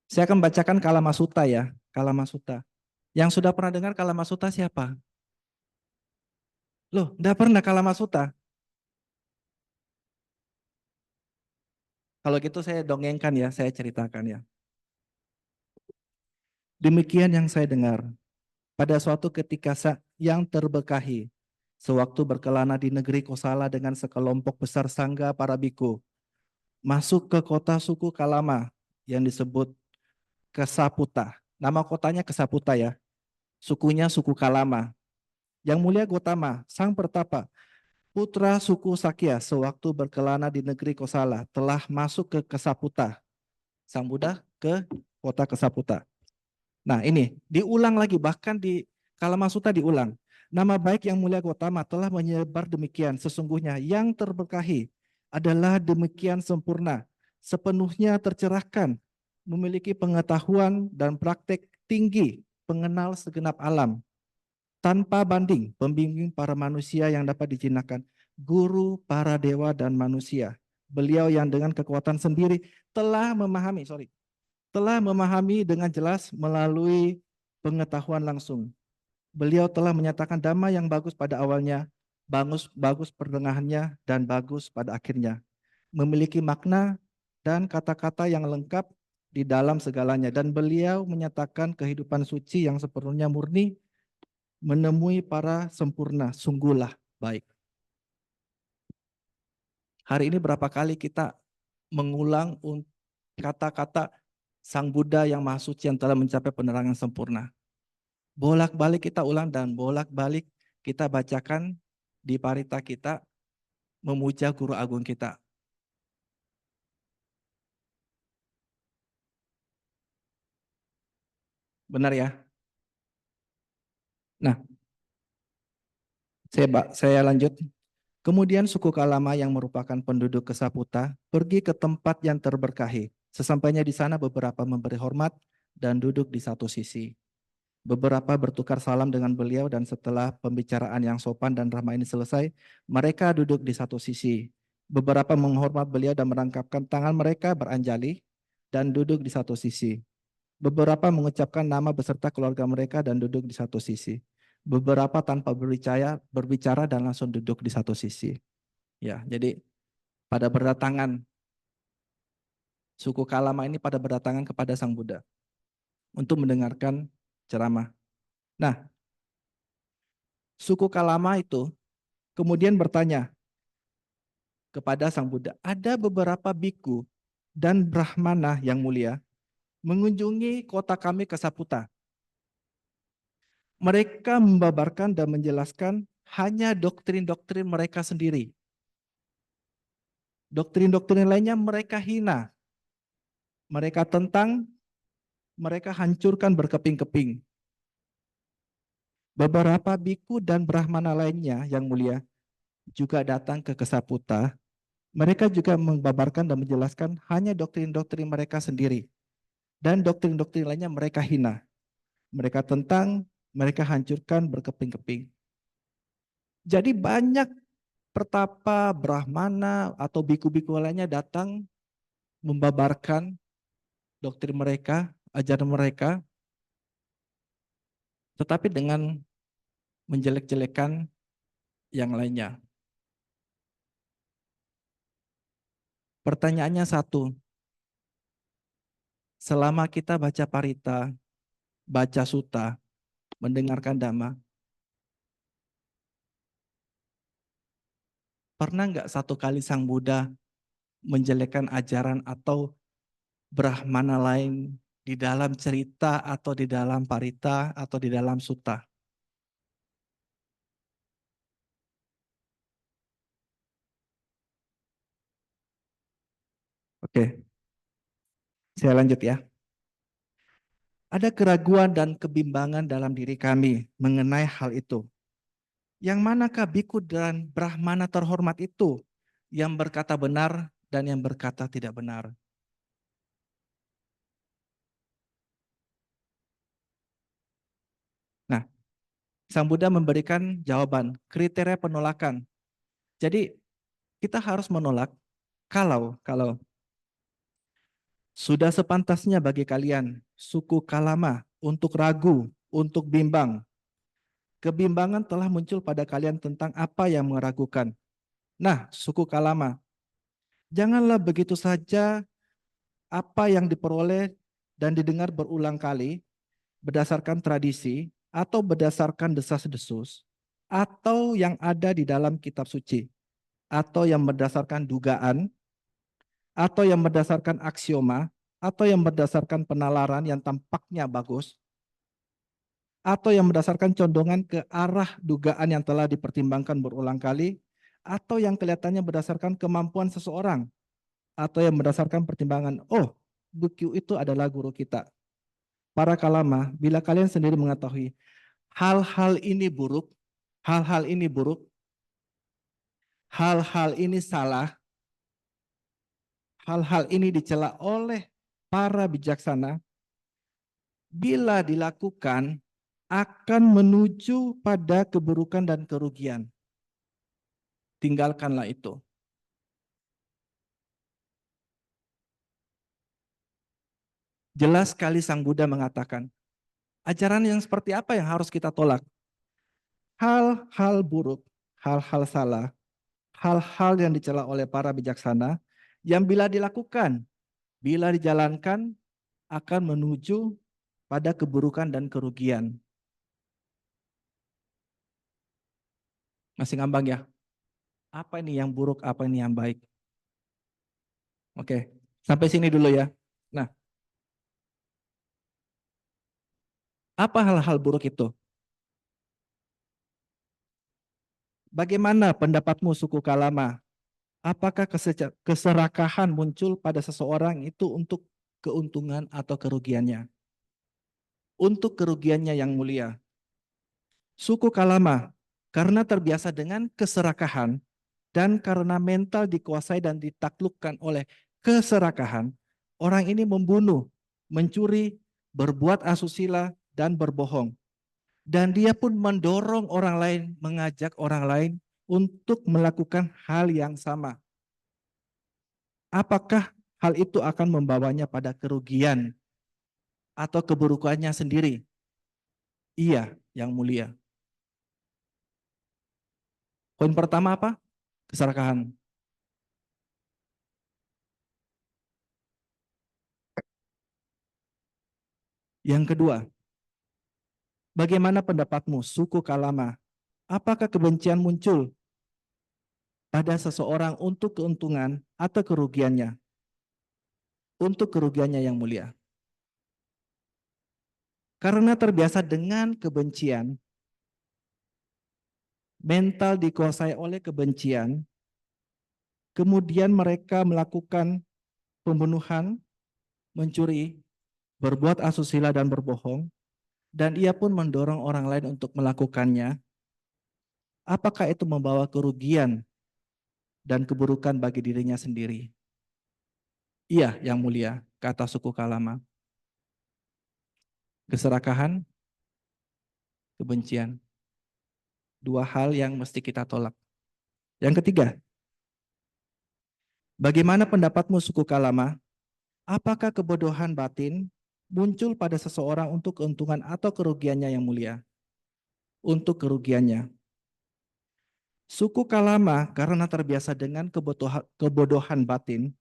S3: Saya akan bacakan Kalamasuta ya. Kalamasuta. Yang sudah pernah dengar Kalamasuta siapa? Loh, enggak pernah Kalamasuta? Kalau gitu saya dongengkan ya, saya ceritakan ya. Demikian yang saya dengar. Pada suatu ketika yang terberkahi, sewaktu berkelana di negeri Kosala dengan sekelompok besar sangga para biku, masuk ke kota suku Kalama yang disebut Kesaputa. Nama kotanya Kesaputa ya. Sukunya suku Kalama. Yang mulia Gotama, sang pertapa, putra suku Sakya, sewaktu berkelana di negeri Kosala, telah masuk ke Kesaputa. Sang Buddha ke kota Kesaputa. Nah ini, diulang lagi, bahkan di Kalamasuta diulang. Nama baik yang mulia Gotama telah menyebar demikian, sesungguhnya yang terberkahi adalah demikian sempurna, sepenuhnya tercerahkan, memiliki pengetahuan dan praktek tinggi, pengenal segenap alam, tanpa banding, pembimbing para manusia yang dapat dijinakan, guru para dewa dan manusia. Beliau yang dengan kekuatan sendiri telah memahami dengan jelas melalui pengetahuan langsung. Beliau telah menyatakan dhamma yang bagus pada awalnya, bagus pertengahannya, dan bagus pada akhirnya. Memiliki makna dan kata-kata yang lengkap di dalam segalanya. Dan beliau menyatakan kehidupan suci yang sepenuhnya murni, menemui para sempurna, sungguhlah baik. Hari ini berapa kali kita mengulang kata-kata Sang Buddha yang Maha Suci yang telah mencapai penerangan sempurna. Bolak-balik kita ulang dan bolak-balik kita bacakan di parita kita, memuja guru agung kita. Benar ya? Nah, saya lanjut. Kemudian suku Kalama yang merupakan penduduk Kesaputa pergi ke tempat yang terberkahi. Sesampainya di sana beberapa memberi hormat dan duduk di satu sisi. Beberapa bertukar salam dengan beliau dan setelah pembicaraan yang sopan dan ramah ini selesai, mereka duduk di satu sisi. Beberapa menghormat beliau dan merangkapkan tangan mereka beranjali dan duduk di satu sisi. Beberapa mengucapkan nama beserta keluarga mereka dan duduk di satu sisi. Beberapa tanpa berbicara dan langsung duduk di satu sisi. Ya, jadi pada berdatangan suku Kalama ini pada berdatangan kepada Sang Buddha untuk mendengarkan ceramah. Nah, suku Kalama itu kemudian bertanya kepada Sang Buddha, ada beberapa biku dan brahmana yang mulia mengunjungi kota kami Kesaputa. Mereka membabarkan dan menjelaskan hanya doktrin-doktrin mereka sendiri. Doktrin-doktrin lainnya mereka hina. Mereka tentang, mereka hancurkan berkeping-keping. Beberapa biku dan brahmana lainnya yang mulia juga datang ke Kesaputa. Mereka juga membabarkan dan menjelaskan hanya doktrin-doktrin mereka sendiri. Dan doktrin-doktrin lainnya mereka hina. Mereka tentang, mereka hancurkan berkeping-keping. Jadi banyak pertapa, brahmana, atau biku-biku lainnya datang membabarkan doktrin mereka, ajaran mereka, tetapi dengan menjelek-jelekan yang lainnya. Pertanyaannya satu, selama kita baca parita, baca sutta, mendengarkan dhamma. Pernah nggak satu kali Sang Buddha menjelekkan ajaran atau Brahmana lain di dalam cerita atau di dalam parita atau di dalam sutta? Oke, saya lanjut ya. Ada keraguan dan kebimbangan dalam diri kami mengenai hal itu. Yang manakah biku dan Brahmana terhormat itu yang berkata benar dan yang berkata tidak benar? Nah, Sang Buddha memberikan jawaban, kriteria penolakan. Jadi kita harus menolak kalau sudah sepantasnya bagi kalian suku Kalama untuk ragu, untuk bimbang. Kebimbangan telah muncul pada kalian tentang apa yang meragukan. Nah, suku Kalama, janganlah begitu saja apa yang diperoleh dan didengar berulang kali berdasarkan tradisi atau berdasarkan desas-desus atau yang ada di dalam kitab suci atau yang berdasarkan dugaan atau yang berdasarkan aksioma atau yang berdasarkan penalaran yang tampaknya bagus atau yang berdasarkan condongan ke arah dugaan yang telah dipertimbangkan berulang kali atau yang kelihatannya berdasarkan kemampuan seseorang atau yang berdasarkan pertimbangan, oh, Bukyu itu adalah guru kita. Para kalama, bila kalian sendiri mengetahui hal-hal ini buruk, hal-hal ini buruk, hal-hal ini salah, hal-hal ini dicela oleh para bijaksana, bila dilakukan akan menuju pada keburukan dan kerugian. Tinggalkanlah itu. Jelas sekali Sang Buddha mengatakan, ajaran yang seperti apa yang harus kita tolak? Hal-hal buruk, hal-hal salah, hal-hal yang dicela oleh para bijaksana, yang bila dilakukan, bila dijalankan, akan menuju pada keburukan dan kerugian. Masih ngambang ya? Apa ini yang buruk, apa ini yang baik? Oke, sampai sini dulu ya. Nah, apa hal-hal buruk itu? Bagaimana pendapatmu suku Kalama? Apakah keserakahan muncul pada seseorang itu untuk keuntungan atau kerugiannya? Untuk kerugiannya yang mulia. Suku Kalama, karena terbiasa dengan keserakahan dan karena mental dikuasai dan ditaklukkan oleh keserakahan, orang ini membunuh, mencuri, berbuat asusila, dan berbohong. Dan dia pun mendorong orang lain, mengajak orang lain untuk melakukan hal yang sama. Apakah hal itu akan membawanya pada kerugian atau keburukannya sendiri? Iya, yang mulia. Poin pertama apa? Keserakahan. Yang kedua, bagaimana pendapatmu, suku Kalama? Apakah kebencian muncul pada seseorang untuk keuntungan atau kerugiannya? Untuk kerugiannya yang mulia. Karena terbiasa dengan kebencian, mental dikuasai oleh kebencian, kemudian mereka melakukan pembunuhan, mencuri, berbuat asusila dan berbohong, dan ia pun mendorong orang lain untuk melakukannya. Apakah itu membawa kerugian dan keburukan bagi dirinya sendiri? Iya, yang mulia, kata suku Kalama. Keserakahan, kebencian. Dua hal yang mesti kita tolak. Yang ketiga, bagaimana pendapatmu suku Kalama? Apakah kebodohan batin muncul pada seseorang untuk keuntungan atau kerugiannya yang mulia? Untuk kerugiannya. Suku Kalama karena terbiasa dengan kebodohan batin,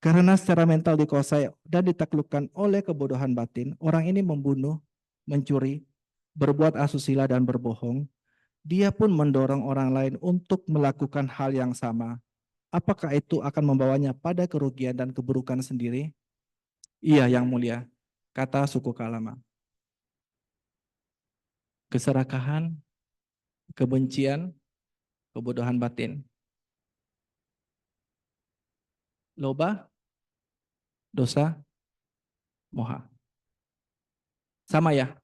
S3: karena secara mental dikuasai dan ditaklukkan oleh kebodohan batin, orang ini membunuh, mencuri, berbuat asusila dan berbohong, dia pun mendorong orang lain untuk melakukan hal yang sama. Apakah itu akan membawanya pada kerugian dan keburukan sendiri? Iya, yang mulia, kata suku Kalama. Keserakahan, kebencian, kebodohan batin. Loba, dosa, moha. Sama ya?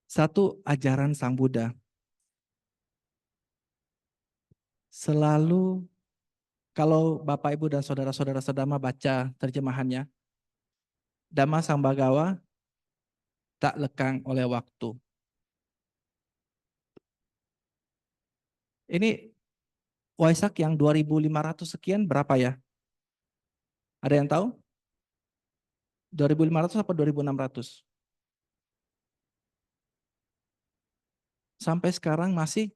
S3: Satu, ajaran Sang Buddha. Selalu, kalau Bapak, Ibu, dan saudara-saudara sedama baca terjemahannya, Dhamma Sambhagawa tak lekang oleh waktu. Ini Waisak yang 2500 sekian berapa ya? Ada yang tahu? 2500 apa 2600? Sampai sekarang masih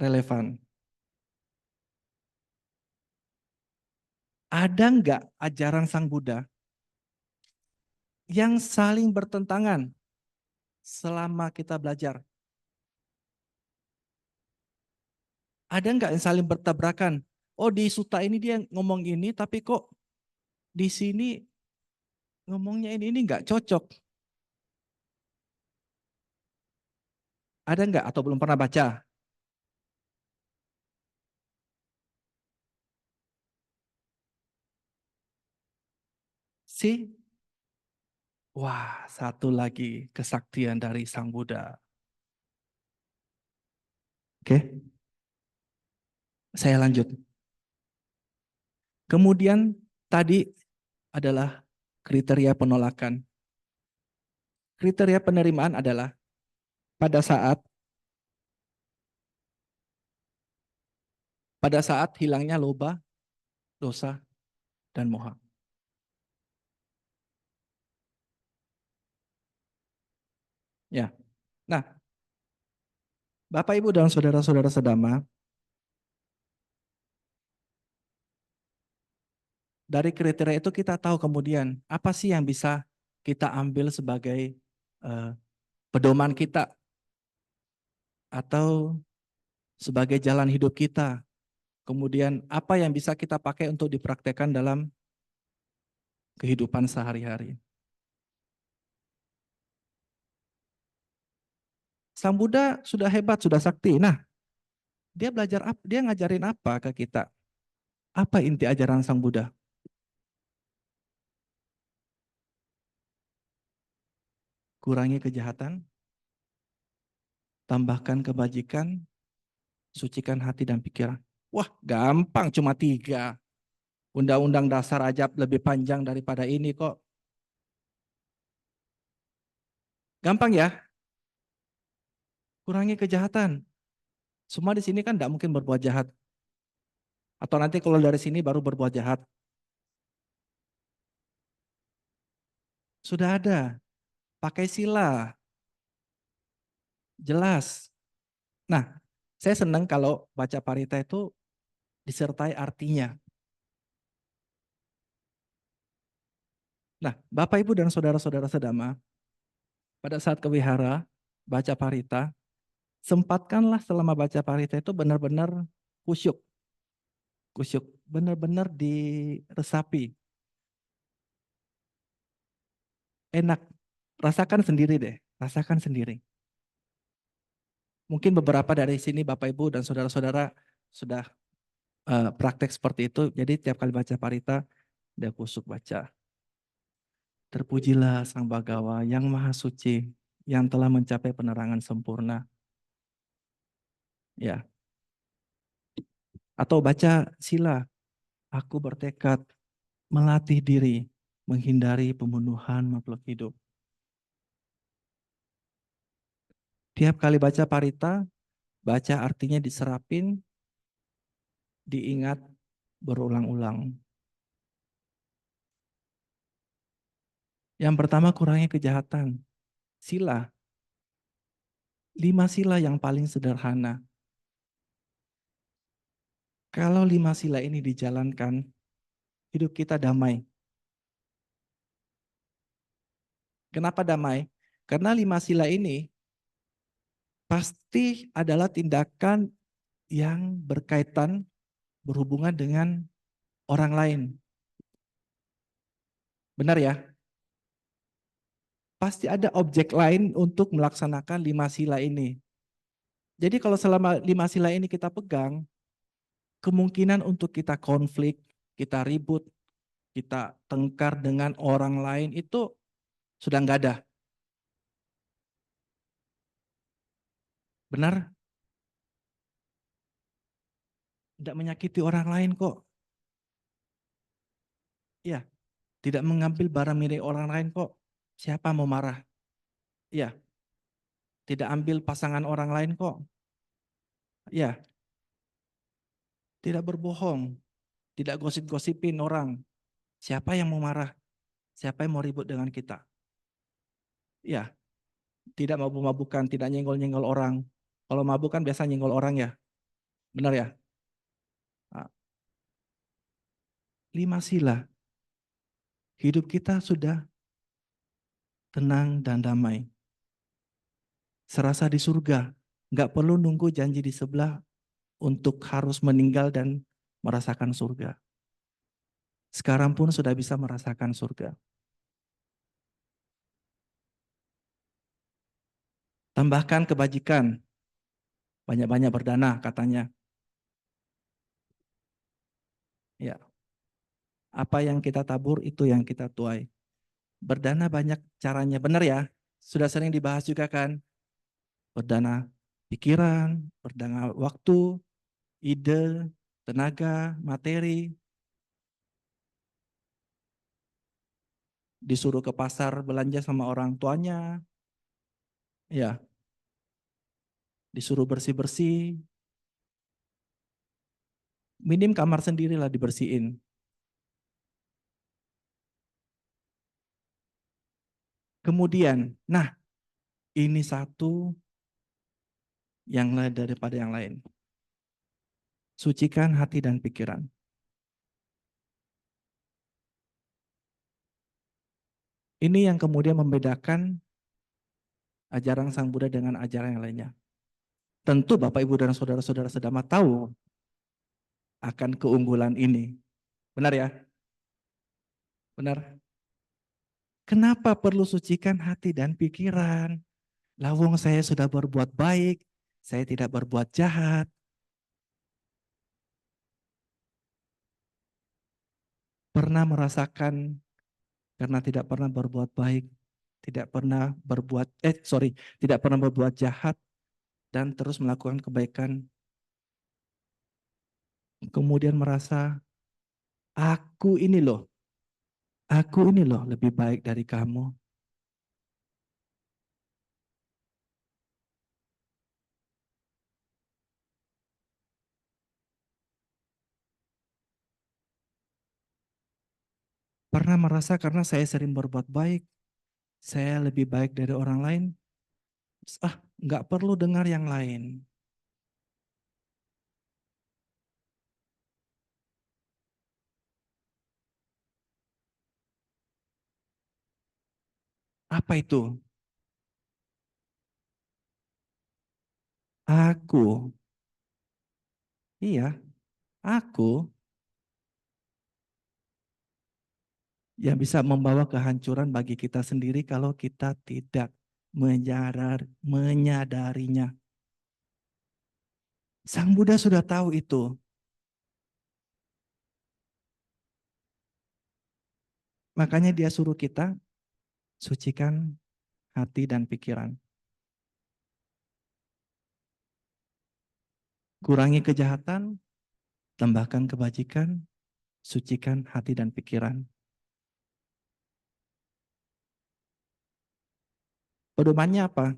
S3: relevan. Ada enggak ajaran Sang Buddha yang saling bertentangan selama kita belajar? Ada enggak yang saling bertabrakan? Oh, di suta ini dia ngomong ini, tapi kok di sini ngomongnya ini enggak cocok. Ada enggak atau belum pernah baca? Si? Wah, satu lagi kesaktian dari Sang Buddha. Oke, saya lanjut. Kemudian tadi adalah kriteria penolakan. Kriteria penerimaan adalah pada saat hilangnya loba, dosa, dan moha. Ya. Nah, Bapak, Ibu, dan saudara-saudara sedama, dari kriteria itu kita tahu kemudian apa sih yang bisa kita ambil sebagai pedoman kita atau sebagai jalan hidup kita. Kemudian apa yang bisa kita pakai untuk dipraktekkan dalam kehidupan sehari-hari. Sang Buddha sudah hebat, sudah sakti. Nah, dia belajar apa? Dia ngajarin apa ke kita? Apa inti ajaran Sang Buddha? Kurangi kejahatan, tambahkan kebajikan, sucikan hati dan pikiran. Wah, gampang, cuma 3. Undang-undang dasar aja lebih panjang daripada ini kok. Gampang ya? Kurangi kejahatan. Semua di sini kan tidak mungkin berbuat jahat. Atau nanti kalau dari sini baru berbuat jahat. Sudah ada. Pakai sila. Jelas. Nah, saya senang kalau baca parita itu disertai artinya. Nah, Bapak, Ibu, dan saudara-saudara sedama, pada saat ke wihara, baca parita, sempatkanlah selama baca parita itu benar-benar kusyuk. Kusyuk, benar-benar diresapi. Enak, rasakan sendiri deh, rasakan sendiri. Mungkin beberapa dari sini Bapak, Ibu, dan saudara-saudara sudah praktek seperti itu, jadi tiap kali baca parita, dia kusuk baca. Terpujilah Sang Bhagawa yang Maha Suci, yang telah mencapai penerangan sempurna. Ya. Atau baca sila, aku bertekad melatih diri, menghindari pembunuhan makhluk hidup. Tiap kali baca parita, baca artinya diserapin, diingat berulang-ulang. Yang pertama, kurangi kejahatan. Sila. 5 sila yang paling sederhana. Kalau 5 sila ini dijalankan, hidup kita damai. Kenapa damai? Karena 5 sila ini pasti adalah tindakan yang berkaitan, berhubungan dengan orang lain. Benar ya? Pasti ada objek lain untuk melaksanakan 5 sila ini. Jadi kalau selama 5 sila ini kita pegang, kemungkinan untuk kita konflik, kita ribut, kita tengkar dengan orang lain itu sudah nggak ada. Benar? Tidak menyakiti orang lain kok. Ya, tidak mengambil barang milik orang lain kok. Siapa mau marah? Ya, tidak ambil pasangan orang lain kok. Ya, tidak berbohong, tidak gosip-gosipin orang. Siapa yang mau marah? Siapa yang mau ribut dengan kita? Ya, tidak mabuk-mabukan, tidak nyenggol-nyenggol orang. Kalau mabuk kan biasa nyenggol orang ya. Benar ya? Nah, 5 sila. Hidup kita sudah tenang dan damai. Serasa di surga. Nggak perlu nunggu janji di sebelah untuk harus meninggal dan merasakan surga. Sekarang pun sudah bisa merasakan surga. Tambahkan kebajikan. Banyak-banyak berdana katanya. Ya, apa yang kita tabur itu yang kita tuai. Berdana banyak caranya, benar ya? Sudah sering dibahas juga kan? Berdana pikiran, berdana waktu, ide, tenaga, materi. Disuruh ke pasar belanja sama orang tuanya. Ya, disuruh bersih-bersih. Minim kamar sendirilah dibersihin. Kemudian, nah ini satu yang lain daripada yang lain. Sucikan hati dan pikiran. Ini yang kemudian membedakan ajaran Sang Buddha dengan ajaran yang lainnya. Tentu Bapak, Ibu, dan saudara-saudara sedama tahu akan keunggulan ini. Benar ya? Benar. Kenapa perlu sucikan hati dan pikiran? Lawang saya sudah berbuat baik, saya tidak berbuat jahat. Pernah merasakan karena tidak pernah berbuat baik, tidak pernah tidak pernah berbuat jahat dan terus melakukan kebaikan. Kemudian merasa aku ini loh lebih baik dari kamu. Pernah merasa karena saya sering berbuat baik, saya lebih baik dari orang lain. Nggak perlu dengar yang lain. Apa itu? Aku. Iya, aku yang bisa membawa kehancuran bagi kita sendiri kalau kita tidak menyadarinya. Sang Buddha sudah tahu itu. Makanya dia suruh kita sucikan hati dan pikiran. Kurangi kejahatan, tambahkan kebajikan, sucikan hati dan pikiran. Pedomannya apa?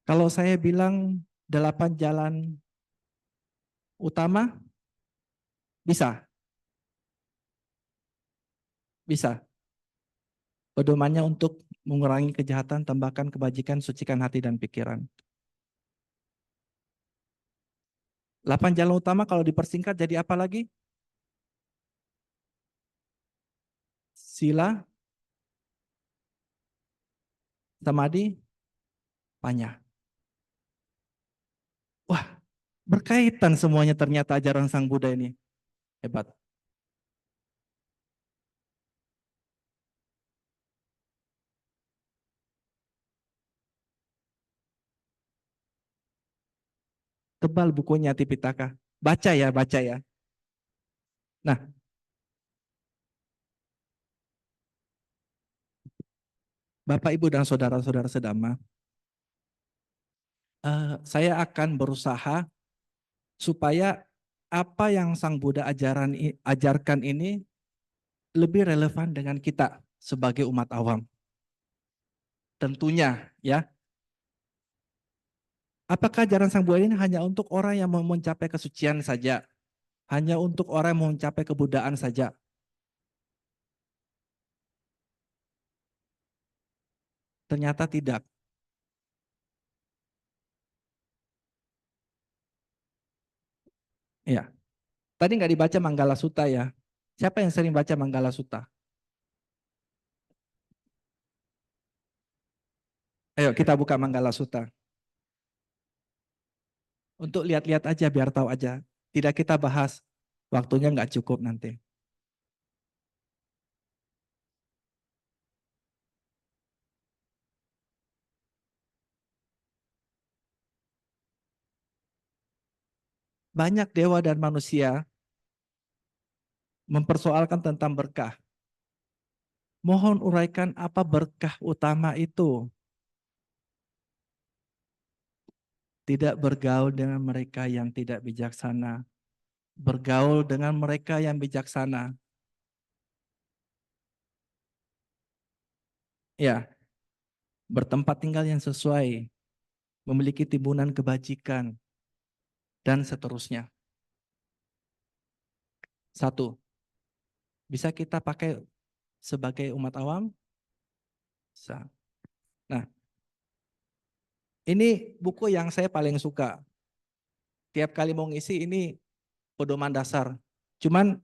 S3: Kalau saya bilang 8 jalan utama, bisa. Bisa. Pedomannya untuk mengurangi kejahatan, tambahkan kebajikan, sucikan hati dan pikiran. 8 jalan utama kalau dipersingkat jadi apa lagi? Sila, samadhi, panya. Wah, berkaitan semuanya ternyata ajaran Sang Buddha ini. Hebat. Tebal bukunya Tipitaka. Baca ya, baca ya. Nah, Bapak, Ibu, dan saudara-saudara sedama, saya akan berusaha supaya apa yang Sang Buddha ajarkan ini lebih relevan dengan kita sebagai umat awam. Tentunya ya, apakah ajaran Sang Buddha ini hanya untuk orang yang mau mencapai kesucian saja? Hanya untuk orang yang mau mencapai kebudayaan saja? Ternyata tidak. Ya, tadi nggak dibaca Manggala Sutta ya. Siapa yang sering baca Manggala Sutta? Ayo kita buka Manggala Sutta. Untuk lihat-lihat aja biar tahu aja. Tidak kita bahas. Waktunya nggak cukup nanti. Banyak dewa dan manusia mempersoalkan tentang berkah. Mohon uraikan apa berkah utama itu. Tidak bergaul dengan mereka yang tidak bijaksana. Bergaul dengan mereka yang bijaksana. Ya, bertempat tinggal yang sesuai, memiliki timbunan kebajikan, dan seterusnya. Satu, bisa kita pakai sebagai umat awam? Bisa. Nah, ini buku yang saya paling suka. Tiap kali mau ngisi ini pedoman dasar. Cuman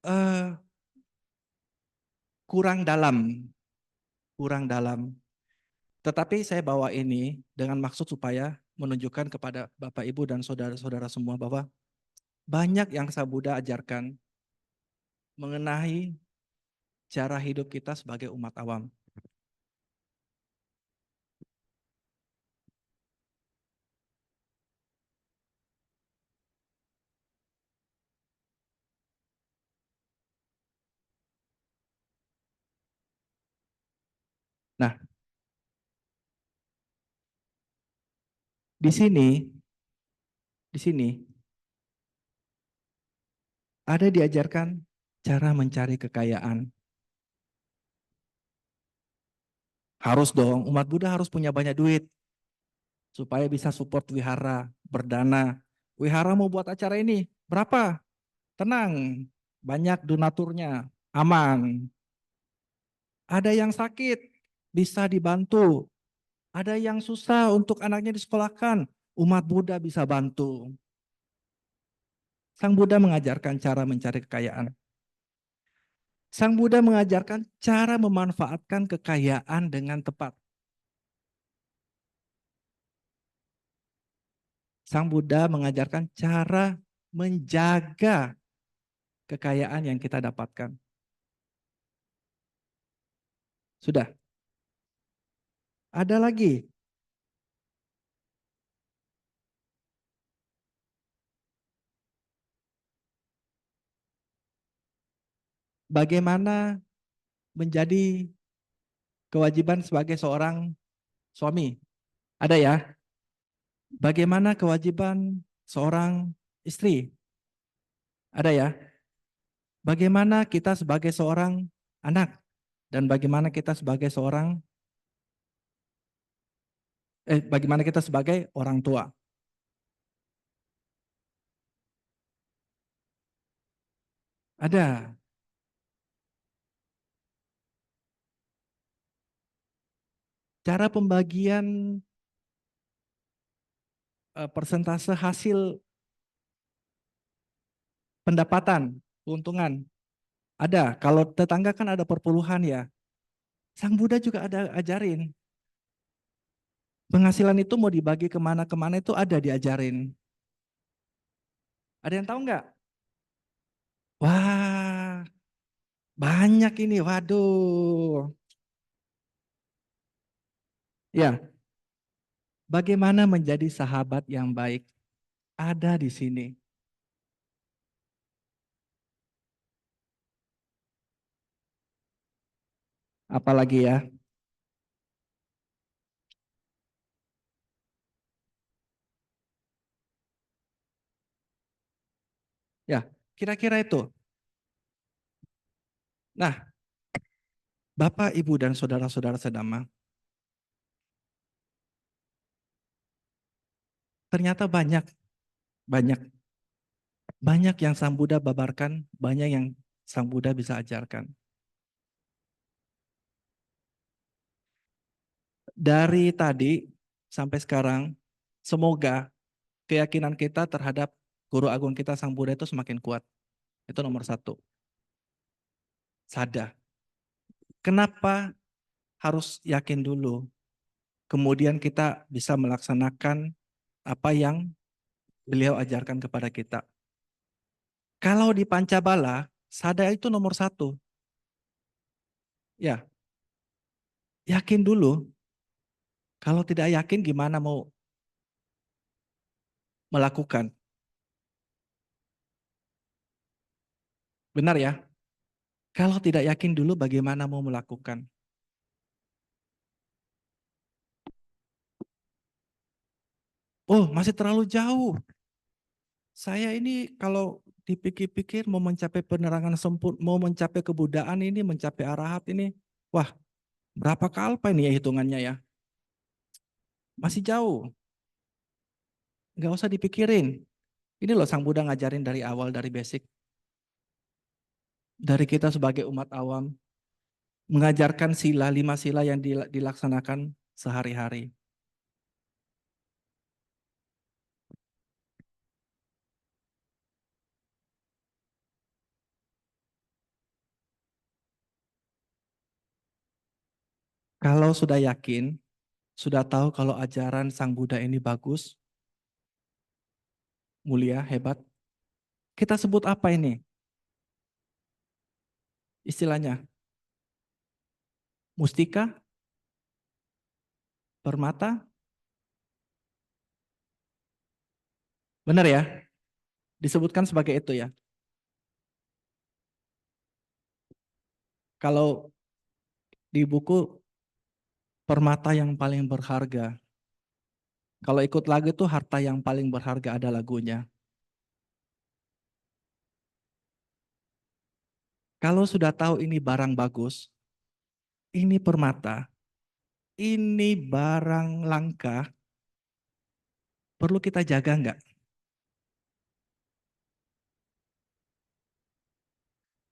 S3: eh, kurang dalam, kurang dalam. Tetapi saya bawa ini dengan maksud supaya menunjukkan kepada Bapak, Ibu, dan saudara-saudara semua bahwa banyak yang Sang Buddha ajarkan mengenai cara hidup kita sebagai umat awam. Nah, di sini, di sini ada diajarkan cara mencari kekayaan. Harus dong, umat Buddha harus punya banyak duit supaya bisa support wihara, berdana. Wihara mau buat acara ini, berapa? Tenang, banyak donaturnya, aman. Ada yang sakit, bisa dibantu. Ada yang susah untuk anaknya disekolahkan, umat Buddha bisa bantu. Sang Buddha mengajarkan cara mencari kekayaan. Sang Buddha mengajarkan cara memanfaatkan kekayaan dengan tepat. Sang Buddha mengajarkan cara menjaga kekayaan yang kita dapatkan. Sudah. Ada lagi. Bagaimana menjadi kewajiban sebagai seorang suami? Ada ya? Bagaimana kewajiban seorang istri? Ada ya? Bagaimana kita sebagai seorang anak? Dan bagaimana kita sebagai bagaimana kita sebagai orang tua? Ada. Cara pembagian persentase hasil pendapatan, keuntungan. Ada, kalau tetangga kan ada perpuluhan ya. Sang Buddha juga ada ajarin. Penghasilan itu mau dibagi kemana-kemana itu ada diajarin. Ada yang tahu nggak? Wah, banyak ini, waduh. Ya, bagaimana menjadi sahabat yang baik? Ada di sini. Apalagi ya? Ya, kira-kira itu. Nah, Bapak, Ibu, dan saudara-saudara sedama, ternyata banyak, banyak, banyak yang Sang Buddha babarkan, banyak yang Sang Buddha bisa ajarkan. Dari tadi sampai sekarang, semoga keyakinan kita terhadap Guru Agung kita Sang Buddha itu semakin kuat. Itu nomor satu. Sadar. Kenapa harus yakin dulu? Kemudian kita bisa melaksanakan apa yang beliau ajarkan kepada kita. Kalau di Pancabala, sadar itu nomor satu. Ya, yakin dulu. Kalau tidak yakin gimana mau melakukan? Benar ya? Kalau tidak yakin dulu bagaimana mau melakukan? Oh, masih terlalu jauh. Saya ini kalau dipikir-pikir mau mencapai penerangan sempurna, mau mencapai kebudaan ini, mencapai arahat ini, wah, berapa kalpa ini ya hitungannya ya? Masih jauh. Nggak usah dipikirin. Ini loh Sang Buddha ngajarin dari awal, dari basic. Dari kita sebagai umat awam, mengajarkan sila, 5 sila yang dilaksanakan sehari-hari. Kalau sudah yakin, sudah tahu kalau ajaran Sang Buddha ini bagus, mulia, hebat, kita sebut apa ini? Istilahnya, mustika, permata, benar ya? Disebutkan sebagai itu ya. Kalau di buku permata yang paling berharga, kalau ikut lagu itu harta yang paling berharga ada lagunya. Kalau sudah tahu ini barang bagus, ini permata, ini barang langka, perlu kita jaga nggak?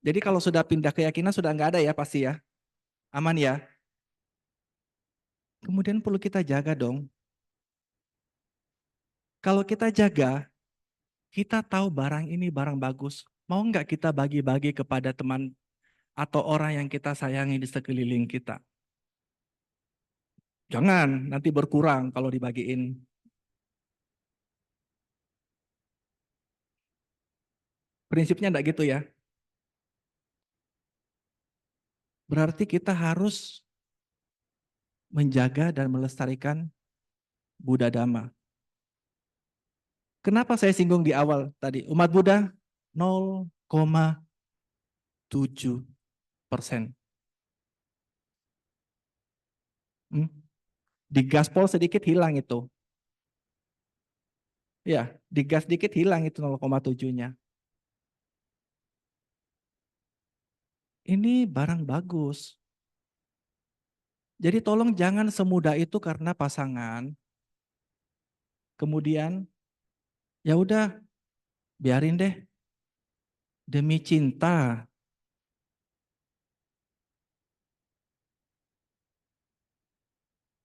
S3: Jadi kalau sudah pindah keyakinan sudah nggak ada ya pasti ya, aman ya. Kemudian perlu kita jaga dong. Kalau kita jaga, kita tahu barang ini barang bagus. Mau nggak kita bagi-bagi kepada teman atau orang yang kita sayangi di sekeliling kita? Jangan, nanti berkurang kalau dibagiin. Prinsipnya enggak gitu ya. Berarti kita harus menjaga dan melestarikan Buddha Dhamma. Kenapa saya singgung di awal tadi? Umat Buddha 0,7%. Di gaspol sedikit hilang itu. Ya, digas dikit hilang itu 0,7-nya. Ini barang bagus. Jadi tolong jangan semudah itu karena pasangan. Kemudian ya udah biarin deh. Demi cinta.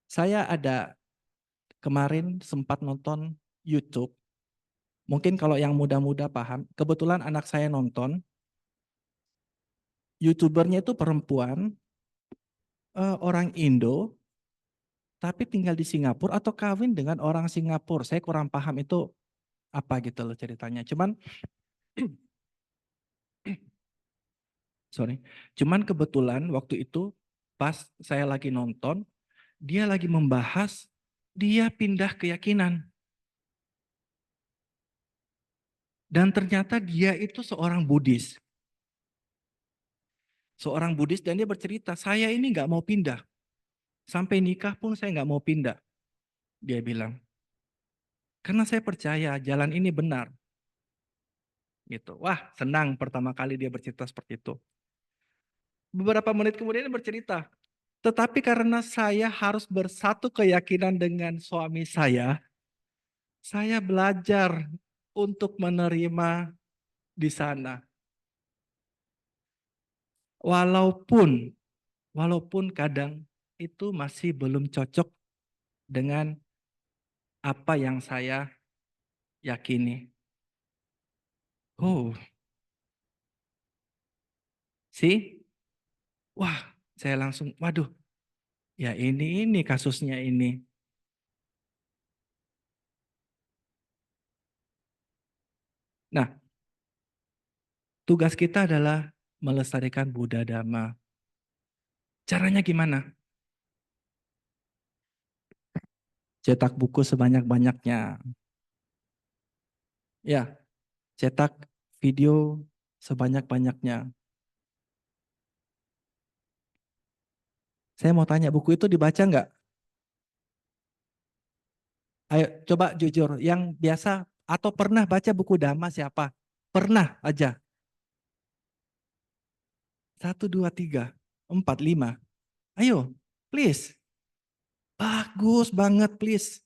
S3: Saya ada kemarin sempat nonton YouTube, mungkin kalau yang muda-muda paham, kebetulan anak saya nonton, YouTubernya itu perempuan, orang Indo, tapi tinggal di Singapura atau kawin dengan orang Singapura. Saya kurang paham itu apa gitu loh ceritanya. Cuman kebetulan waktu itu pas saya lagi nonton, dia lagi membahas dia pindah keyakinan. Dan ternyata dia itu seorang Buddhis. Seorang Buddhis dan dia bercerita, saya ini nggak mau pindah. Sampai nikah pun saya nggak mau pindah. Dia bilang, karena saya percaya jalan ini benar. Gitu. Wah, senang pertama kali dia bercerita seperti itu. Beberapa menit kemudian dia bercerita, tetapi karena saya harus bersatu keyakinan dengan suami saya belajar untuk menerima di sana. Walaupun kadang itu masih belum cocok dengan apa yang saya yakini. Oh, sih? Wah, saya langsung, waduh, ya ini kasusnya ini. Nah, tugas kita adalah melestarikan Buddha Dhamma. Caranya gimana? Cetak buku sebanyak-banyaknya. Ya, cetak video sebanyak-banyaknya. Saya mau tanya, buku itu dibaca nggak? Ayo, coba jujur. Yang biasa atau pernah baca buku Dhamma siapa? Pernah aja. 1, 2, 3, 4, 5. Ayo, please. Bagus banget, please.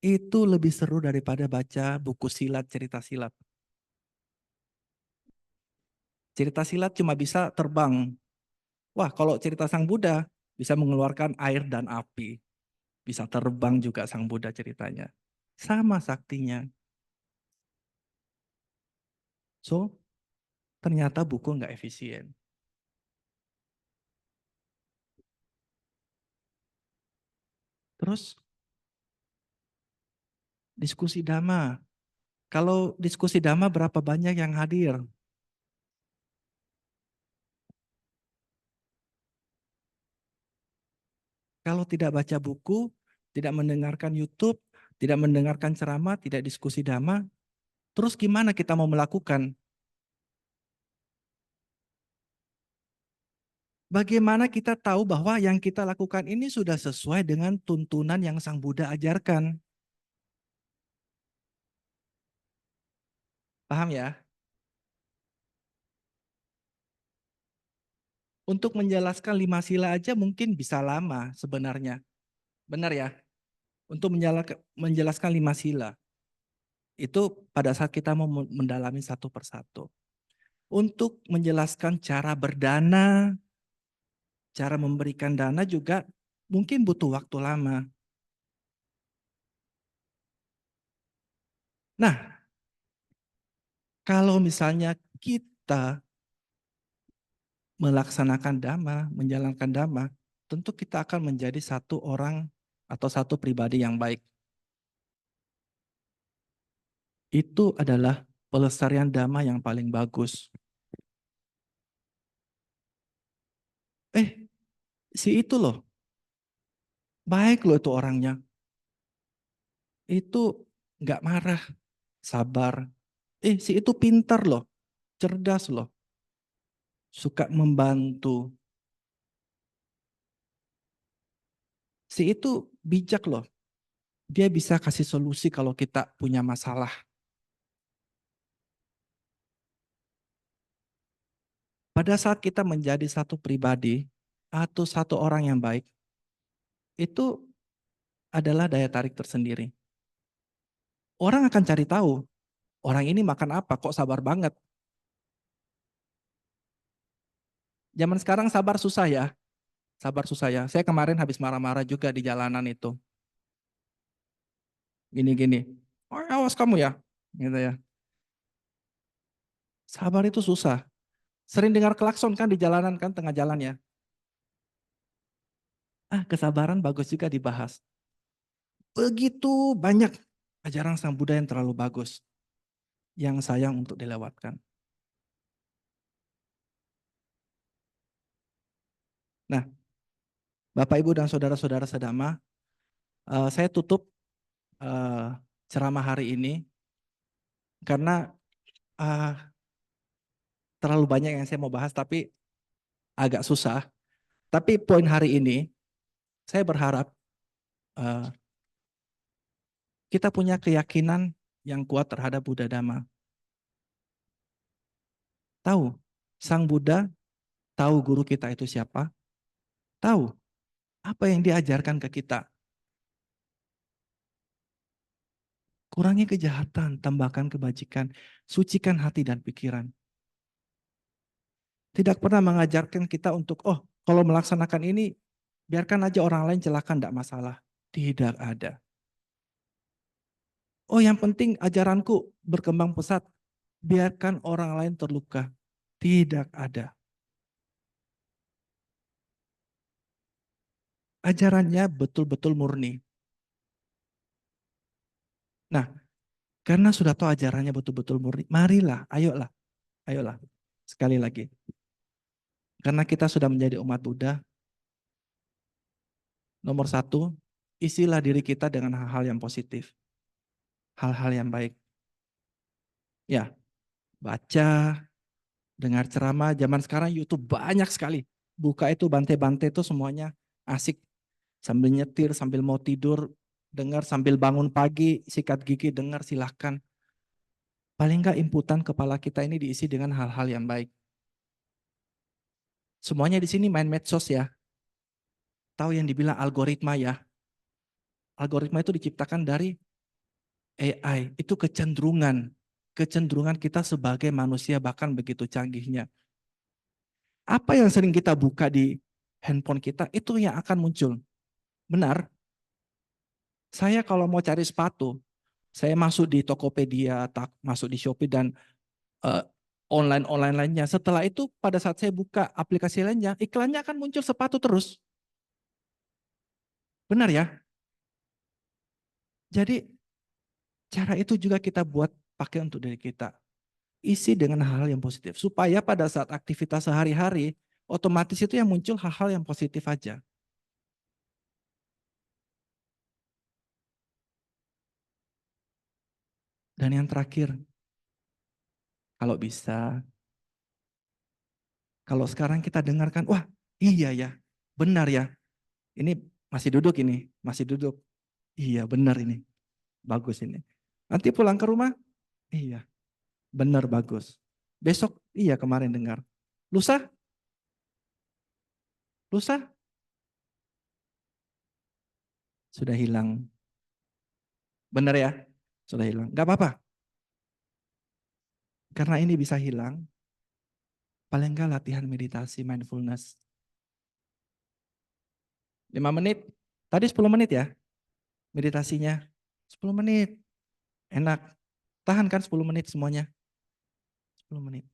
S3: Itu lebih seru daripada baca buku silat, cerita silat. Cerita silat cuma bisa terbang. Wah, kalau cerita Sang Buddha bisa mengeluarkan air dan api. Bisa terbang juga Sang Buddha ceritanya. Sama saktinya. So, ternyata buku nggak efisien. Terus, diskusi Dhamma. Kalau diskusi Dhamma berapa banyak yang hadir? Kalau tidak baca buku, tidak mendengarkan YouTube, tidak mendengarkan ceramah, tidak diskusi Dhamma, terus gimana kita mau melakukan? Bagaimana kita tahu bahwa yang kita lakukan ini sudah sesuai dengan tuntunan yang Sang Buddha ajarkan? Paham ya? Untuk menjelaskan 5 sila aja mungkin bisa lama sebenarnya. Benar ya? Untuk menjelaskan 5 sila. Itu pada saat kita mau mendalami satu persatu. Untuk menjelaskan cara berdana, cara memberikan dana juga mungkin butuh waktu lama. Nah, kalau misalnya kita melaksanakan dhamma, menjalankan dhamma, tentu kita akan menjadi satu orang atau satu pribadi yang baik. Itu adalah pelestarian dhamma yang paling bagus. Si itu loh, baik loh itu orangnya. Itu nggak marah, sabar. Si itu pintar loh, cerdas loh, suka membantu. Si itu bijak loh, dia bisa kasih solusi kalau kita punya masalah. Pada saat kita menjadi satu pribadi atau satu orang yang baik, itu adalah daya tarik tersendiri. Orang akan cari tahu, orang ini makan apa, kok sabar banget. Zaman sekarang sabar susah ya. Sabar susah ya. Saya kemarin habis marah-marah juga di jalanan itu. Gini-gini. Oh, awas kamu ya. Gitu ya. Sabar itu susah. Sering dengar klakson kan di jalanan kan, tengah jalan ya. Kesabaran bagus juga dibahas. Begitu banyak ajaran Sang Buddha yang terlalu bagus. Yang sayang untuk dilewatkan. Nah, Bapak, Ibu, dan saudara-saudara sedama, saya tutup ceramah hari ini karena terlalu banyak yang saya mau bahas tapi agak susah. Tapi poin hari ini, saya berharap kita punya keyakinan yang kuat terhadap Buddha Dhamma. Tahu, Sang Buddha tahu guru kita itu siapa, tahu apa yang diajarkan ke kita. Kurangi kejahatan, tambahkan kebajikan, sucikan hati dan pikiran. Tidak pernah mengajarkan kita untuk, kalau melaksanakan ini, biarkan aja orang lain celaka, tidak masalah. Tidak ada. Yang penting ajaranku berkembang pesat, biarkan orang lain terluka. Tidak ada. Ajarannya betul-betul murni. Nah, karena sudah tahu ajarannya betul-betul murni, marilah, ayolah. Sekali lagi. Karena kita sudah menjadi umat Buddha, nomor satu, isilah diri kita dengan hal-hal yang positif. Hal-hal yang baik. Ya, baca, dengar ceramah. Zaman sekarang YouTube banyak sekali. Buka itu bante-bante itu semuanya asik. Sambil nyetir, sambil mau tidur, dengar, sambil bangun pagi, sikat gigi, dengar, silahkan. Paling enggak inputan kepala kita ini diisi dengan hal-hal yang baik. Semuanya di sini main medsos ya. Tahu yang dibilang algoritma ya. Algoritma itu diciptakan dari AI. Itu kecenderungan kita sebagai manusia bahkan begitu canggihnya. Apa yang sering kita buka di handphone kita itu yang akan muncul. Benar. Saya kalau mau cari sepatu, saya masuk di Tokopedia, masuk di Shopee dan online lainnya. Setelah itu pada saat saya buka aplikasi lainnya, iklannya akan muncul sepatu terus. Benar ya? Jadi cara itu juga kita buat pakai untuk diri kita. Isi dengan hal-hal yang positif. Supaya pada saat aktivitas sehari-hari, otomatis itu yang muncul hal-hal yang positif aja. Dan yang terakhir, kalau bisa, kalau sekarang kita dengarkan, wah iya ya, benar ya. Ini masih duduk ini, masih duduk. Iya benar ini, bagus ini. Nanti pulang ke rumah, iya benar bagus. Besok, iya kemarin dengar. Lusa, sudah hilang. Benar ya, sudah hilang. Gak apa-apa. Karena ini bisa hilang, paling enggak latihan meditasi, mindfulness. 5 menit, tadi 10 menit ya meditasinya. 10 menit, enak. Tahan kan 10 menit semuanya. 10 menit.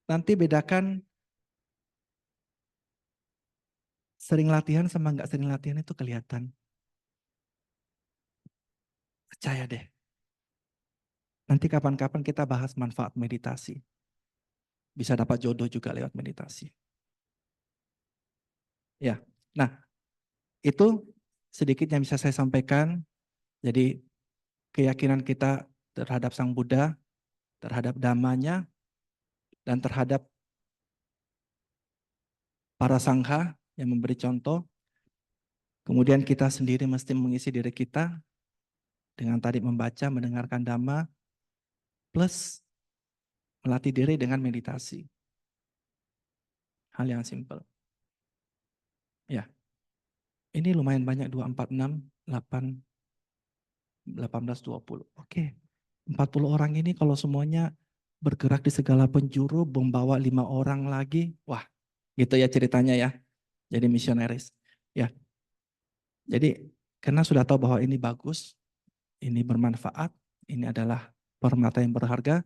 S3: Nanti bedakan sering latihan sama enggak sering latihan itu kelihatan. Percaya deh. Nanti kapan-kapan kita bahas manfaat meditasi. Bisa dapat jodoh juga lewat meditasi. Ya, nah itu sedikit yang bisa saya sampaikan. Jadi keyakinan kita terhadap Sang Buddha, terhadap dhammanya, dan terhadap para sangha yang memberi contoh. Kemudian kita sendiri mesti mengisi diri kita dengan tadi membaca, mendengarkan dhamma, plus melatih diri dengan meditasi. Hal yang simpel. Ya, ini lumayan banyak, 2, 4, 6, 8, 18, 20. Oke, 40 orang ini kalau semuanya bergerak di segala penjuru, membawa 5 orang lagi. Wah, gitu ya ceritanya ya. Jadi misionaris. Ya. Jadi karena sudah tahu bahwa ini bagus, ini bermanfaat, ini adalah permata yang berharga,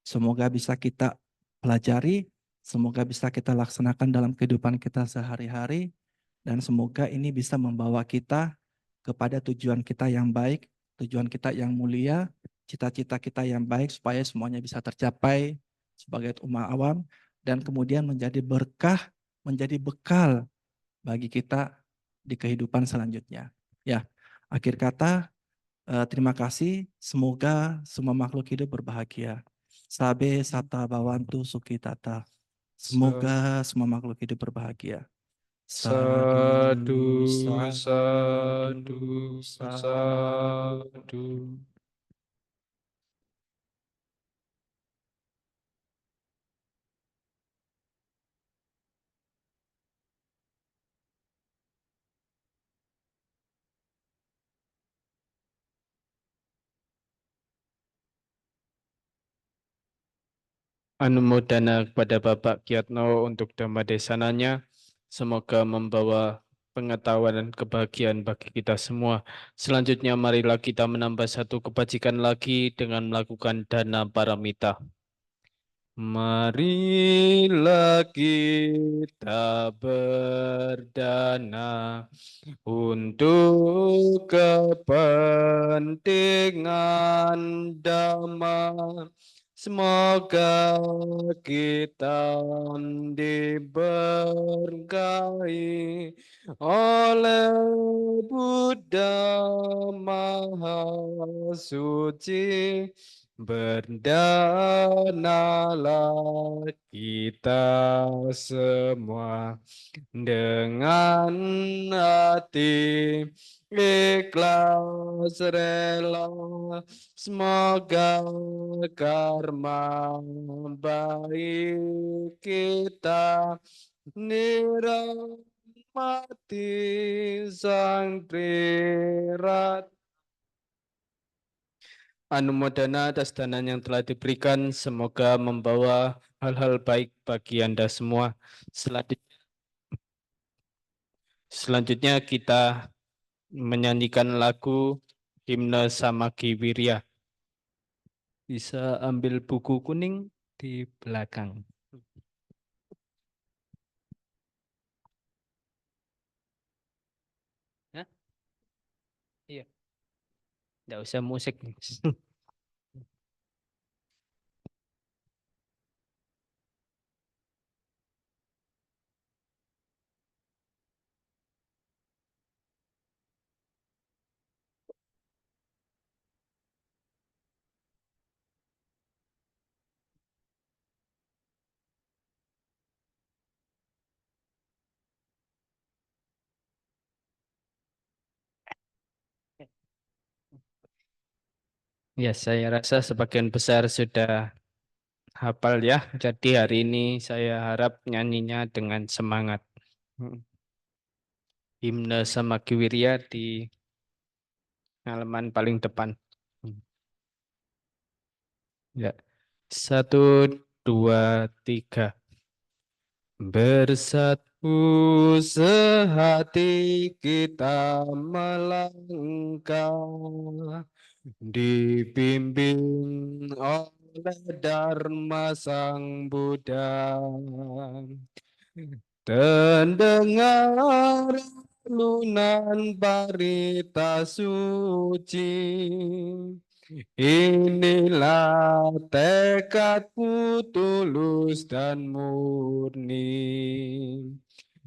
S3: semoga bisa kita pelajari, semoga bisa kita laksanakan dalam kehidupan kita sehari-hari, dan semoga ini bisa membawa kita kepada tujuan kita yang baik, tujuan kita yang mulia, cita-cita kita yang baik supaya semuanya bisa tercapai sebagai umat awam dan kemudian menjadi berkah, menjadi bekal bagi kita di kehidupan selanjutnya. Ya, akhir kata terima kasih. Semoga semua makhluk hidup berbahagia. Sabe sata bawantu sukitata. Semoga semua makhluk hidup berbahagia.
S2: Sadu,
S3: Sadu,
S2: sadu,
S3: sadu.
S2: sadu. Anumodana kepada Bapak Kiatno untuk Dhamma Desananya. Semoga membawa pengetahuan dan kebahagiaan bagi kita semua. Selanjutnya marilah kita menambah satu kebajikan lagi dengan melakukan dana paramita. Marilah kita berdana untuk kepentingan Dhamma. Semoga kita diberkahi oleh Buddha Maha Suci. Berdanalah kita semua dengan hati ikhlas rela. Semoga karma baik kita nirmati sang trirat. Anumodana atas dana yang telah diberikan, semoga membawa hal-hal baik bagi Anda semua. Selanjutnya kita menyanyikan lagu Himne Samagi Wirya. Bisa ambil buku kuning di belakang. Hah? Iya. Nggak usah musik. Ya, saya rasa sebagian besar sudah hafal ya. Jadi hari ini saya harap nyanyinya dengan semangat. Himne Samagi Wirya di halaman paling depan. Ya. 1, 2, 3. Bersatu sehati kita melangkah, dibimbing oleh Dharma Sang Buddha. Terdengar lunan parita suci. Inilah tekadku tulus dan murni.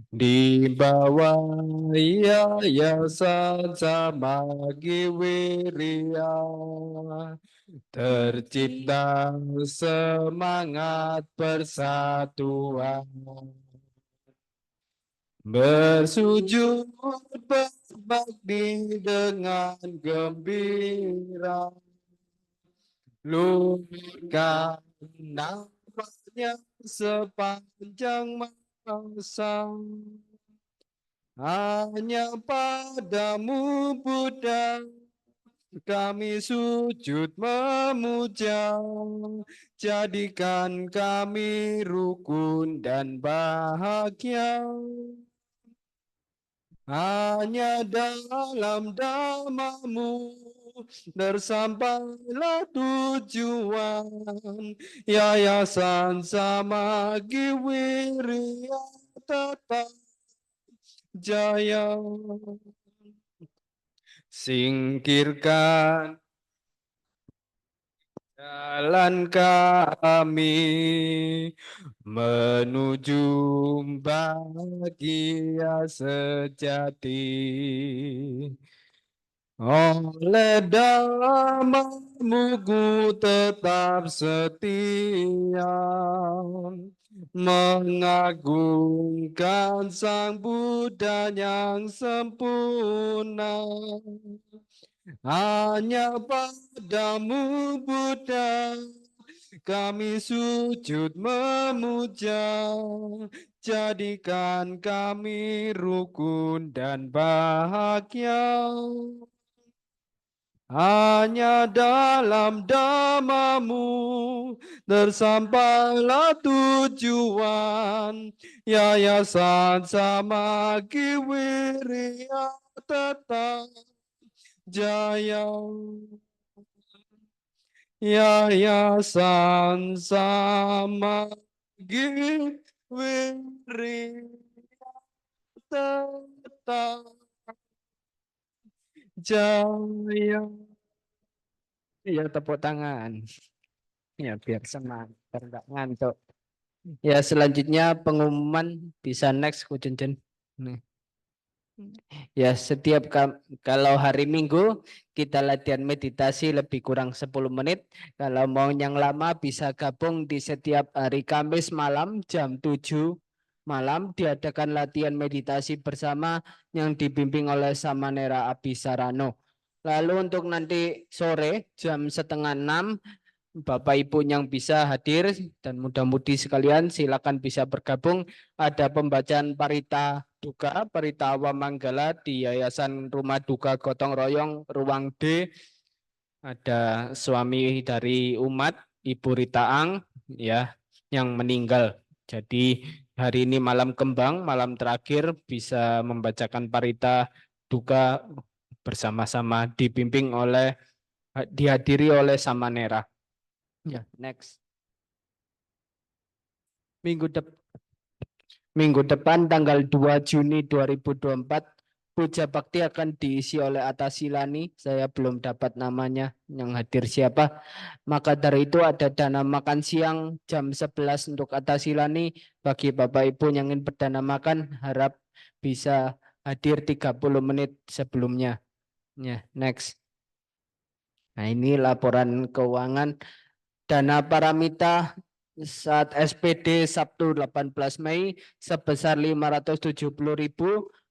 S2: Di bawah yayasan Samagi Wirya tercipta semangat persatuan. Bersujud berbakti dengan gembira. Luhurkan namanya sepanjang masa. Hanya padamu Buddha kami sujud memuja, jadikan kami rukun dan bahagia. Hanya dalam damamu bersampailah tujuan, Yayasan Samagi Wirya tetap jaya. Singkirkan jalan kami menuju bahagia sejati. Oleh damamu ku tetap setia, mengagungkan Sang Buddha yang sempurna. Hanya padamu Buddha kami sujud memuja, jadikan kami rukun dan bahagia. Hanya dalam damamu tersampailah tujuan, Yayasan Samagi Wirya tetap jaya. Yayasan Samagi Wirya tetap jaya. Ya, tepuk tangan. Ya, biar semangat, biar nggak ngantuk. Ya, selanjutnya pengumuman bisa next, Kucunjun. Nih. Ya, kalau hari Minggu kita latihan meditasi lebih kurang 10 menit. Kalau mau yang lama bisa gabung di setiap hari Kamis malam jam 7 malam diadakan latihan meditasi bersama yang dibimbing oleh Samanera Abhisarano. Lalu untuk nanti sore jam 5:30 Bapak Ibu yang bisa hadir dan mudah-mudi sekalian silakan bisa bergabung. Ada pembacaan Parita Duka, Parita Awamanggala di Yayasan Rumah Duka Gotong Royong Ruang D. Ada suami dari umat Ibu Rita Ang ya yang meninggal. Jadi hari ini malam kembang, malam terakhir bisa membacakan Parita Duka bersama-sama dihadiri oleh Samanera. Ya, next. Minggu depan tanggal 2 Juni 2024 Puja Bakti akan diisi oleh Atasilani. Saya belum dapat namanya yang hadir siapa. Maka dari itu ada dana makan siang jam 11 untuk Atasilani. Bagi Bapak Ibu yang ingin berdana makan harap bisa hadir 30 menit sebelumnya. Ya, next. Nah, ini laporan keuangan dana paramita saat SPD Sabtu 18 Mei sebesar 570.000,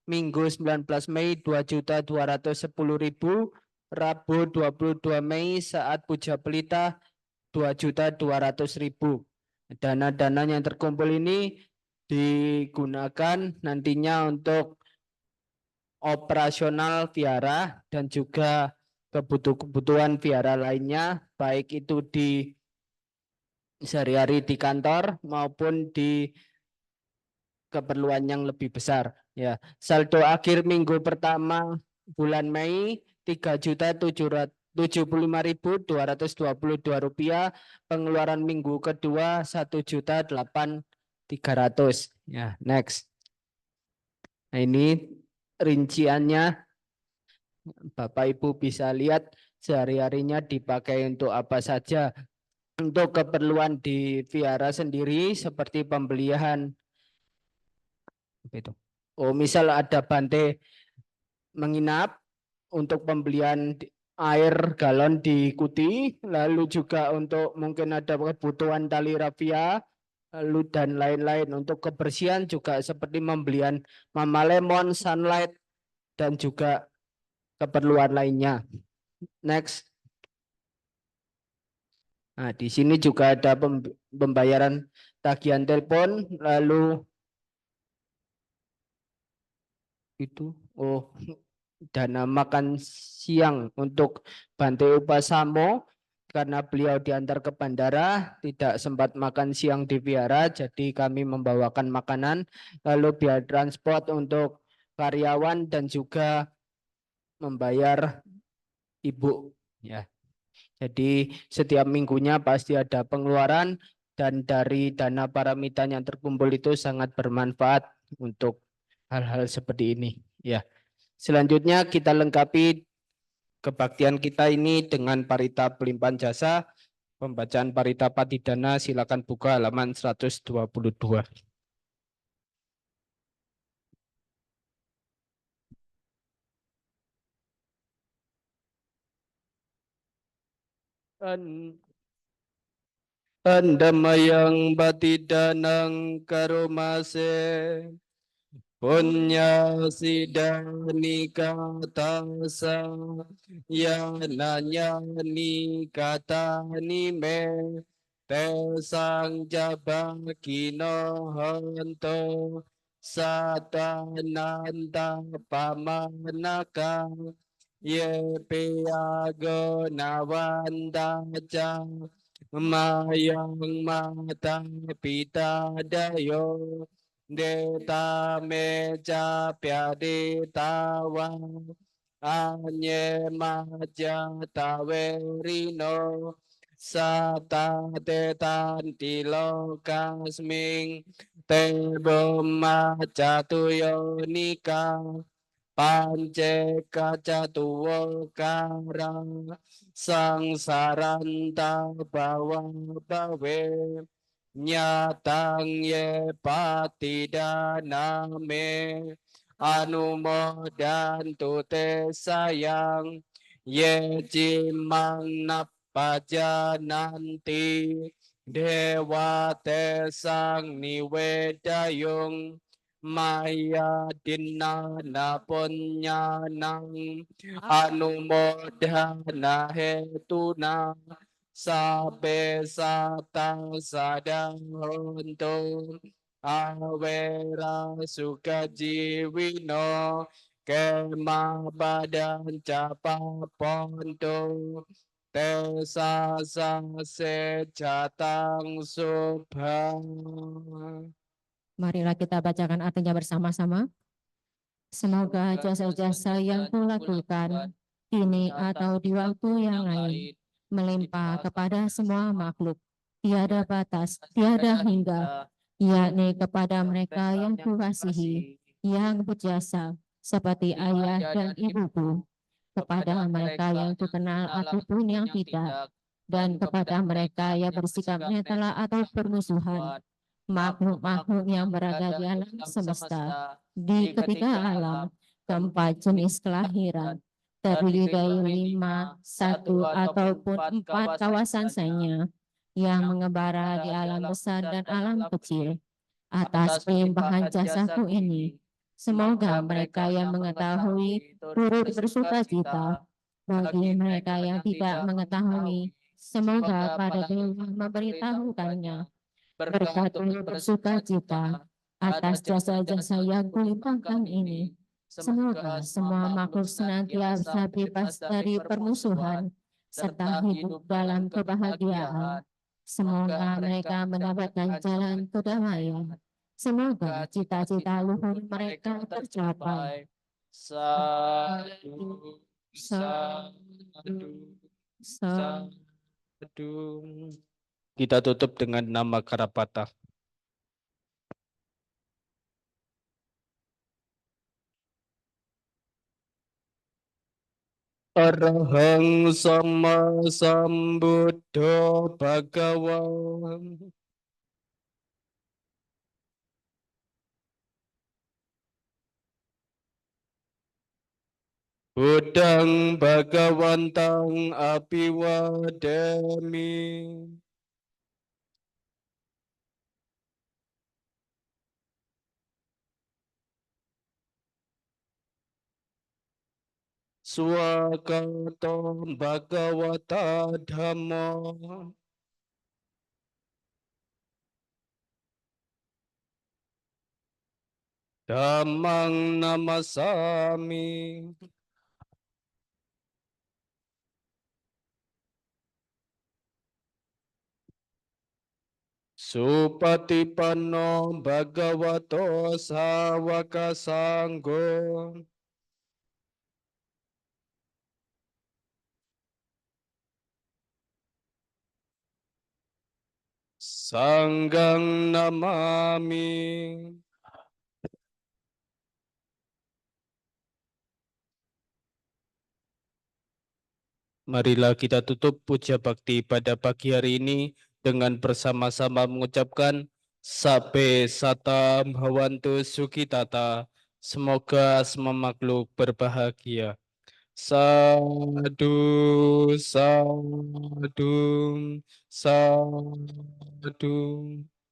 S2: Minggu 19 Mei 2.210.000, Rabu 22 Mei saat Puja Pelita 2.200.000. Dana-dana yang terkumpul ini digunakan nantinya untuk operasional vihara dan juga kebutuhan vihara lainnya, baik itu di sehari-hari di kantor maupun di keperluan yang lebih besar. Ya, saldo akhir minggu pertama bulan Mei 3.075.222 rupiah, pengeluaran minggu kedua 1.8.300. Ya, next. Nah, ini rinciannya. Bapak Ibu bisa lihat sehari-harinya dipakai untuk apa saja. Untuk keperluan di vihara sendiri seperti pembelian misal ada bante menginap untuk pembelian air galon diikuti, lalu juga untuk mungkin ada kebutuhan tali rafia, lalu dan lain-lain. Untuk kebersihan juga seperti pembelian Mama Lemon, Sunlight dan juga keperluan lainnya. Next. Nah, di sini juga ada pembayaran tagihan telepon, lalu itu
S4: dana makan siang untuk Bante Upasamo karena beliau diantar ke bandara, tidak sempat makan siang di vihara, jadi kami membawakan makanan, lalu biaya transport untuk karyawan dan juga membayar ibu. Ya, jadi setiap minggunya pasti ada pengeluaran dan dari dana paramita yang terkumpul itu sangat bermanfaat untuk hal-hal seperti ini. Ya, selanjutnya kita lengkapi kebaktian kita ini dengan parita pelimpahan jasa. Pembacaan parita patidana silakan buka halaman 122. Andamayang batidanang karomase punya sidani katasa yananya nikata me tesang jabakino honto satananda pamanaka ye piago nawandaja mayang mata pita dayo Deta meja piaditawa anye maja tawerino sata tetan tilo kasming tebo maja tuyo nika pance kaca tuwo kara sang saranta bawa bawe nyatang ye patidana me anumodan tute sayang ye cimang napaja nanti dewa tesang niwedayung maya dinana ponyanang anumodana hetuna sabe satang sadahonto awera sukajiwino kema badan capa ponto tesa sejatang subha.
S1: Marilah kita bacakan artinya bersama-sama. Semoga jasa-jasa yang kulakukan kini atau di waktu yang lain melimpah kepada semua makhluk, tiada batas, tiada hingga, yakni kepada mereka yang kukasihi, yang berjasa seperti ayah dan ibuku, kepada mereka yang kukenal ataupun yang tidak, dan kepada mereka yang bersikap netral atau bermusuhan, makhluk-makhluk yang berada di alam semesta, di ketiga alam, keempat jenis kelahiran, terdiri dari 5, 1, ataupun 4 kawasan sanya, yang mengembara di alam besar dan alam kecil. Atas pelimpahan jasaku ini, semoga mereka yang mengetahui turut bersuka cita. Bagi mereka yang tidak mengetahui, semoga pada Dewa memberitahukannya. Berkat turut bersuka cita atas jasa-jasa yang kulimpahkan ini. Semoga semua makhluk senantiasa bebas dari permusuhan serta hidup dalam kebahagiaan. Semoga mereka mendapatkan jalan kedamaian. Semoga cita-cita luhur mereka tercapai.
S4: Sadu,
S1: Sadu, sadu.
S4: sadu.
S2: Kita tutup dengan nama Karapata.
S4: Arhang sama sambuddho bhagawa. Budang bhagawantang apiwadami. Swakato bhagawata dhamma. Dhammang namasami.
S2: Supatipanno bhagavato sawaka sanggo. Sanggang namami. Marilah kita tutup puja bakti pada pagi hari ini dengan bersama-sama mengucapkan Sabe Satam Hawantu Sukitata. Semoga semua makhluk berbahagia. Sadu, sadu, sadu.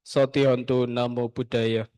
S2: Sotihontu Namo Buddhaya.